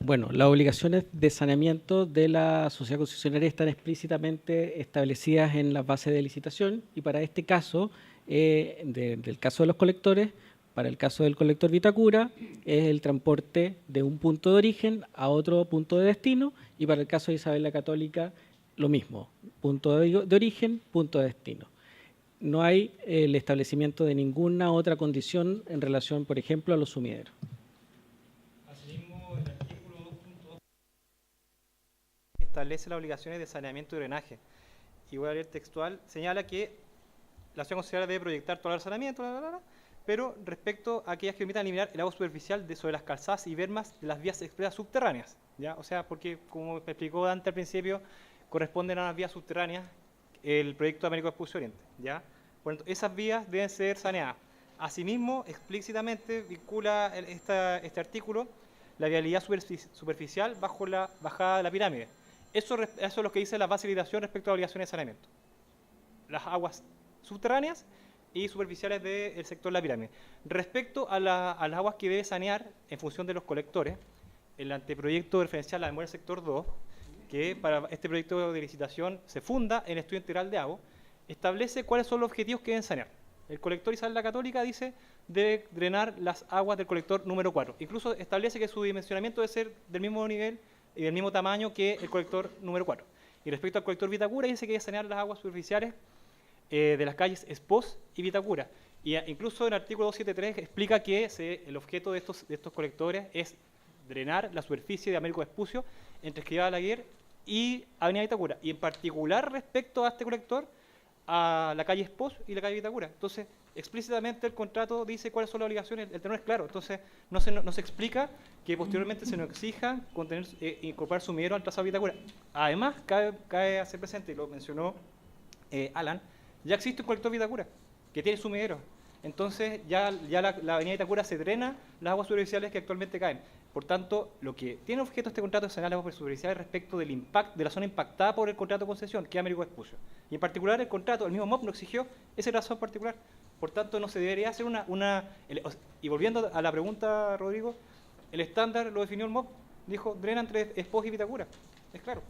Bueno, las obligaciones de saneamiento de la sociedad concesionaria están explícitamente establecidas en las bases de licitación y para este caso, del caso de los colectores, para el caso del colector Vitacura, es el transporte de un punto de origen a otro punto de destino y para el caso de Isabel la Católica, lo mismo, punto de origen, punto de destino. No hay el establecimiento de ninguna otra condición en relación, por ejemplo, a los sumideros. Establece las obligaciones de saneamiento y drenaje. Y voy a leer textual, señala que la sociedad concesionaria debe proyectar todo el saneamiento, pero respecto a aquellas que permitan eliminar el agua superficial sobre las calzadas y bermas de las vías expresas subterráneas, ¿ya? O sea, porque, como me explicó Dante al principio, corresponden a las vías subterráneas el proyecto de Américo Vespucio Oriente, ¿ya? Por tanto, esas vías deben ser saneadas. Asimismo, explícitamente vincula este artículo la vialidad superficial bajo la bajada de la pirámide. Eso es lo que dice la base de licitación respecto a obligaciones de saneamiento. Las aguas subterráneas y superficiales del sector de la pirámide. Respecto a las aguas que debe sanear en función de los colectores, el anteproyecto referencial a la memoria del sector 2, que para este proyecto de licitación se funda en el estudio integral de agua, establece cuáles son los objetivos que deben sanear. El colector Isabel la Católica dice debe drenar las aguas del colector número 4. Incluso establece que su dimensionamiento debe ser del mismo nivel y del mismo tamaño que el colector número 4. Y respecto al colector Vitacura, dice que debe sanear las aguas superficiales de las calles Espós y Vitacura. Y incluso en el artículo 273 explica que el objeto de estos colectores es drenar la superficie de Américo Vespucio entre Escrivá Balaguer y Avenida Vitacura. Y en particular respecto a este colector, a la calle Espós y la calle Vitacura. Entonces, explícitamente el contrato dice cuáles son las obligaciones, el tenor es claro. Entonces, no se explica que posteriormente se nos exija incorporar sumidero al trazado de Vitacura. Además, cabe hacer presente, y lo mencionó Alan, ya existe un colector Vitacura que tiene sumidero. entonces ya la avenida Itacura se drena las aguas superficiales que actualmente caen. Por tanto, lo que tiene objeto este contrato es sanear las aguas superficiales respecto del impacto de la zona impactada por el contrato de concesión, que es Américo Vespucio. Y en particular el contrato, el mismo MOP no exigió esa razón particular. Por tanto, no se debería hacer y volviendo a la pregunta, Rodrigo, el estándar lo definió el MOP. Dijo, drena entre Espoj y Vitacura. Es claro.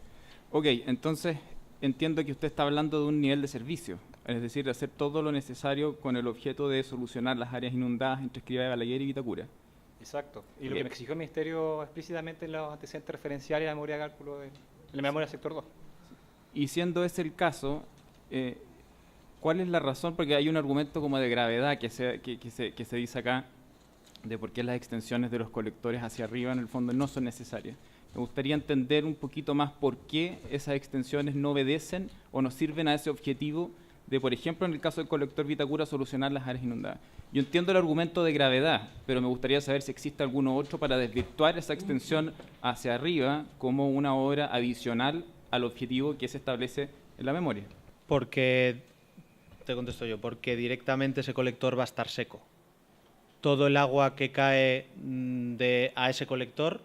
Ok, entonces entiendo que usted está hablando de un nivel de servicio, es decir, de hacer todo lo necesario con el objeto de solucionar las áreas inundadas entre Escribá de Balaguer y Vitacura. Exacto. Y lo que me exigió el Ministerio explícitamente en los antecedentes referenciales a la memoria de cálculo en la memoria del sector 2. Y siendo ese el caso, ¿cuál es la razón? Porque hay un argumento como de gravedad que se dice acá, de por qué las extensiones de los colectores hacia arriba en el fondo no son necesarias. Me gustaría entender un poquito más por qué esas extensiones no obedecen o no sirven a ese objetivo de, por ejemplo, en el caso del colector Vitacura, solucionar las áreas inundadas. Yo entiendo el argumento de gravedad, pero me gustaría saber si existe alguno otro para desvirtuar esa extensión hacia arriba como una obra adicional al objetivo que se establece en la memoria. Porque, te contesto yo, porque directamente ese colector va a estar seco. Todo el agua que cae a ese colector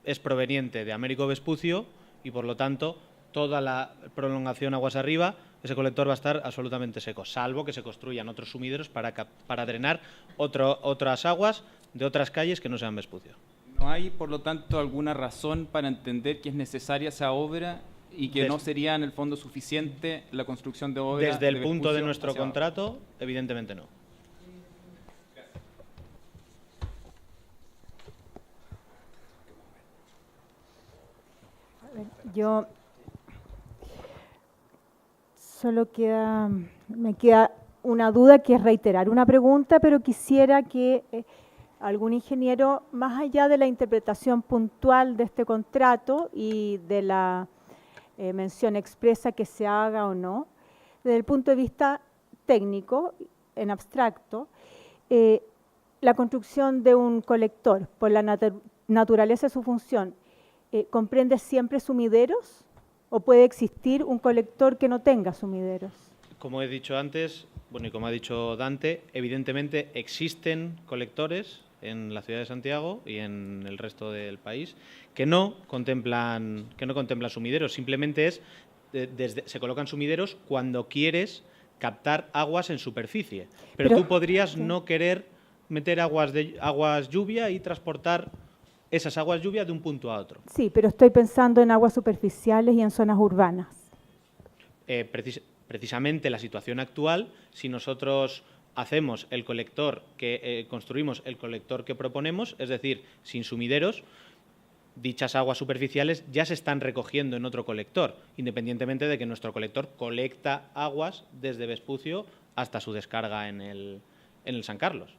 es proveniente de Américo Vespucio y, por lo tanto, toda la prolongación aguas arriba, ese colector va a estar absolutamente seco, salvo que se construyan otros sumideros para drenar otras aguas de otras calles que no sean Vespucio. ¿No hay, por lo tanto, alguna razón para entender que es necesaria esa obra y que no sería, en el fondo, suficiente la construcción de obras? Desde el punto de nuestro contrato, evidentemente no. Yo solo me queda una duda, que es reiterar una pregunta, pero quisiera que algún ingeniero, más allá de la interpretación puntual de este contrato y de la mención expresa que se haga o no, desde el punto de vista técnico, en abstracto, la construcción de un colector, por la naturaleza de su función, ¿comprende siempre sumideros o puede existir un colector que no tenga sumideros? Como he dicho antes, bueno, y como ha dicho Dante, evidentemente existen colectores en la ciudad de Santiago y en el resto del país que no contemplan sumideros. Simplemente se colocan sumideros cuando quieres captar aguas en superficie. Pero tú podrías no querer meter aguas lluvia y transportar esas aguas lluvia de un punto a otro. Sí, pero estoy pensando en aguas superficiales y en zonas urbanas. Precisamente la situación actual, si nosotros hacemos el colector construimos el colector que proponemos, es decir, sin sumideros, dichas aguas superficiales ya se están recogiendo en otro colector, independientemente de que nuestro colector colecta aguas desde Vespucio hasta su descarga en el San Carlos.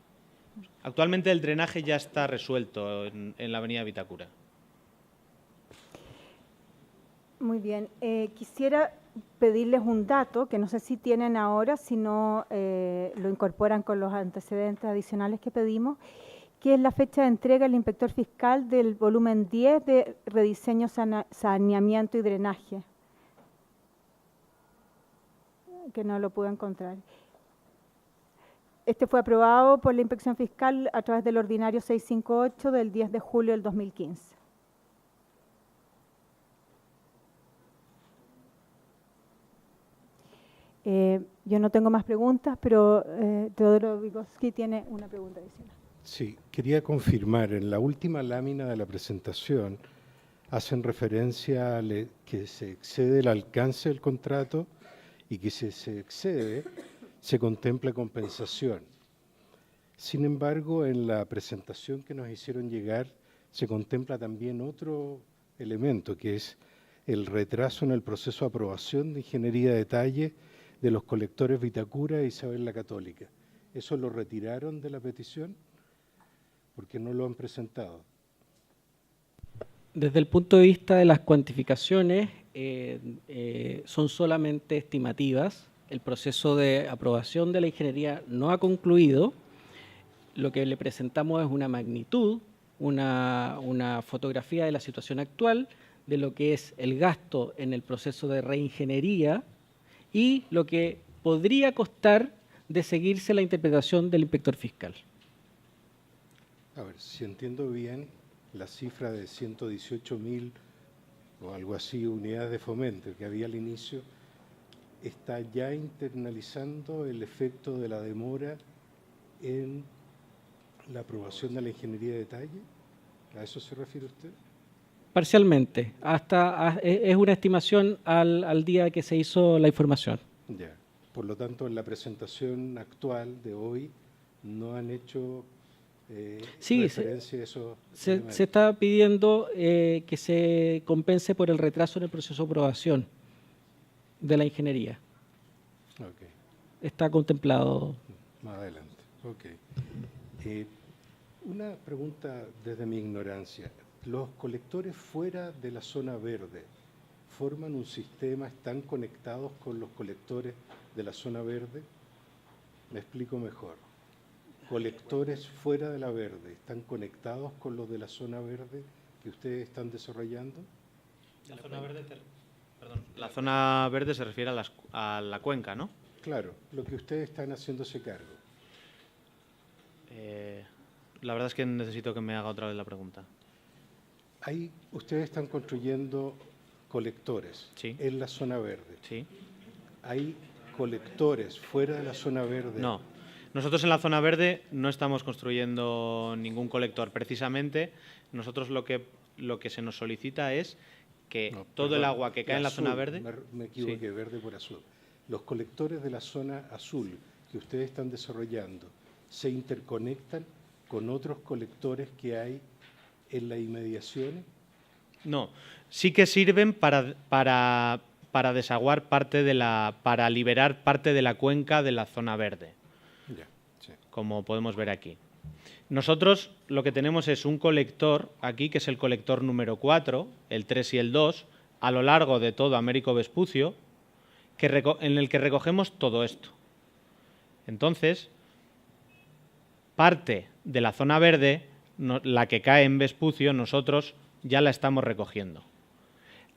Actualmente el drenaje ya está resuelto en la avenida Vitacura. Muy bien. Quisiera pedirles un dato que no sé si tienen ahora, si no lo incorporan con los antecedentes adicionales que pedimos, que es la fecha de entrega al inspector fiscal del volumen 10 de rediseño, saneamiento y drenaje, que no lo pude encontrar. Este fue aprobado por la inspección fiscal a través del ordinario 658 del 10 de julio del 2015. Yo no tengo más preguntas, pero Teodoro Vygotsky tiene una pregunta adicional. Sí, quería confirmar, en la última lámina de la presentación hacen referencia a que se excede el alcance del contrato y que si se excede se contempla compensación. Sin embargo, en la presentación que nos hicieron llegar se contempla también otro elemento, que es el retraso en el proceso de aprobación de ingeniería de detalle de los colectores Vitacura e Isabel la Católica. ¿Eso lo retiraron de la petición? ¿Por qué no lo han presentado? Desde el punto de vista de las cuantificaciones, son solamente estimativas. El proceso de aprobación de la ingeniería no ha concluido. Lo que le presentamos es una magnitud, una fotografía de la situación actual, de lo que es el gasto en el proceso de reingeniería y lo que podría costar de seguirse la interpretación del inspector fiscal. A ver, si entiendo bien, la cifra de 118.000 o algo así unidades de fomento que había al inicio, ¿está ya internalizando el efecto de la demora en la aprobación de la ingeniería de detalle? ¿A eso se refiere usted? Parcialmente, es una estimación al día que se hizo la información. Ya. Por lo tanto, en la presentación actual de hoy no han hecho Sí, referencia a esos elementos. se está pidiendo que se compense por el retraso en el proceso de aprobación de la ingeniería. Ok, Está contemplado. más adelante. Ok. Una pregunta desde mi ignorancia. ¿Los colectores fuera de la zona verde forman un sistema, están conectados con los colectores de la zona verde? Me explico mejor. ¿Colectores fuera de la verde están conectados con los de la zona verde que ustedes están desarrollando? La zona verde se refiere a la cuenca, ¿no? Claro, lo que ustedes están haciéndose cargo. La verdad es que necesito que me haga otra vez la pregunta. Ahí ustedes están construyendo colectores Sí. en la zona verde. ¿Sí? ¿Hay colectores fuera de la zona verde? No. Nosotros en la zona verde no estamos construyendo ningún colector. Precisamente, nosotros lo que se nos solicita es que No, todo el perdón, agua que cae en la azul, zona verde... Me equivoqué, verde por azul. Los colectores de la zona azul que ustedes están desarrollando se interconectan con otros colectores que hay en las inmediaciones. No, sí que sirven para desaguar para liberar parte de la cuenca de la zona verde, Ya, sí. como podemos ver aquí. Nosotros lo que tenemos es un colector aquí, que es el colector número 4, el 3 y el 2, a lo largo de todo Américo Vespucio, en el que recogemos todo esto. Entonces, parte de la zona verde, la que cae en Vespucio, nosotros ya la estamos recogiendo.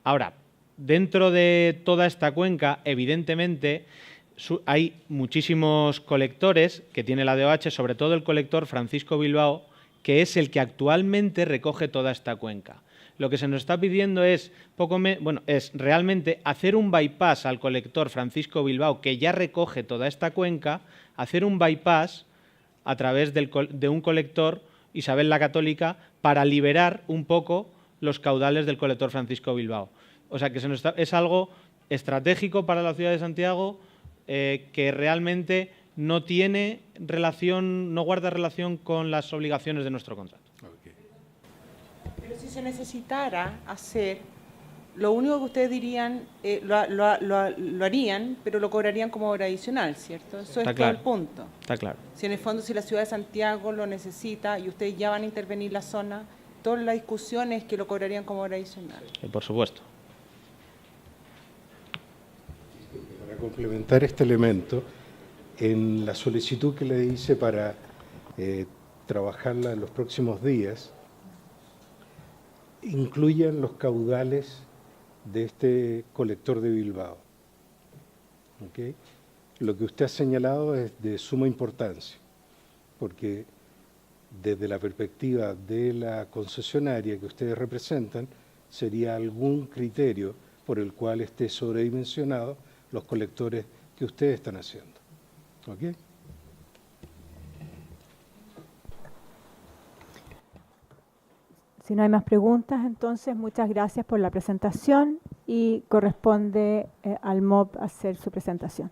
Ahora, dentro de toda esta cuenca, evidentemente, hay muchísimos colectores que tiene la DOH, sobre todo el colector Francisco Bilbao, que es el que actualmente recoge toda esta cuenca. Lo que se nos está pidiendo es realmente hacer un bypass al colector Francisco Bilbao, que ya recoge toda esta cuenca, hacer un bypass a través de un colector Isabel la Católica para liberar un poco los caudales del colector Francisco Bilbao. O sea que es algo estratégico para la ciudad de Santiago, que realmente no tiene relación, no guarda relación con las obligaciones de nuestro contrato. Okay. Pero si se necesitara hacer, lo único que ustedes dirían, lo harían, pero lo cobrarían como obra adicional, ¿cierto? Eso Está es claro. todo el punto. Está claro. Si en el fondo, si la ciudad de Santiago lo necesita y ustedes ya van a intervenir la zona, toda la discusión es que lo cobrarían como obra adicional. Por supuesto. Para complementar este elemento, en la solicitud que le hice para trabajarla en los próximos días, incluyan los caudales de este colector de Bilbao. ¿Okay? Lo que usted ha señalado es de suma importancia, porque desde la perspectiva de la concesionaria que ustedes representan, sería algún criterio por el cual esté sobredimensionado los colectores que ustedes están haciendo. ¿Ok? Si no hay más preguntas, entonces muchas gracias por la presentación y corresponde al MOP hacer su presentación.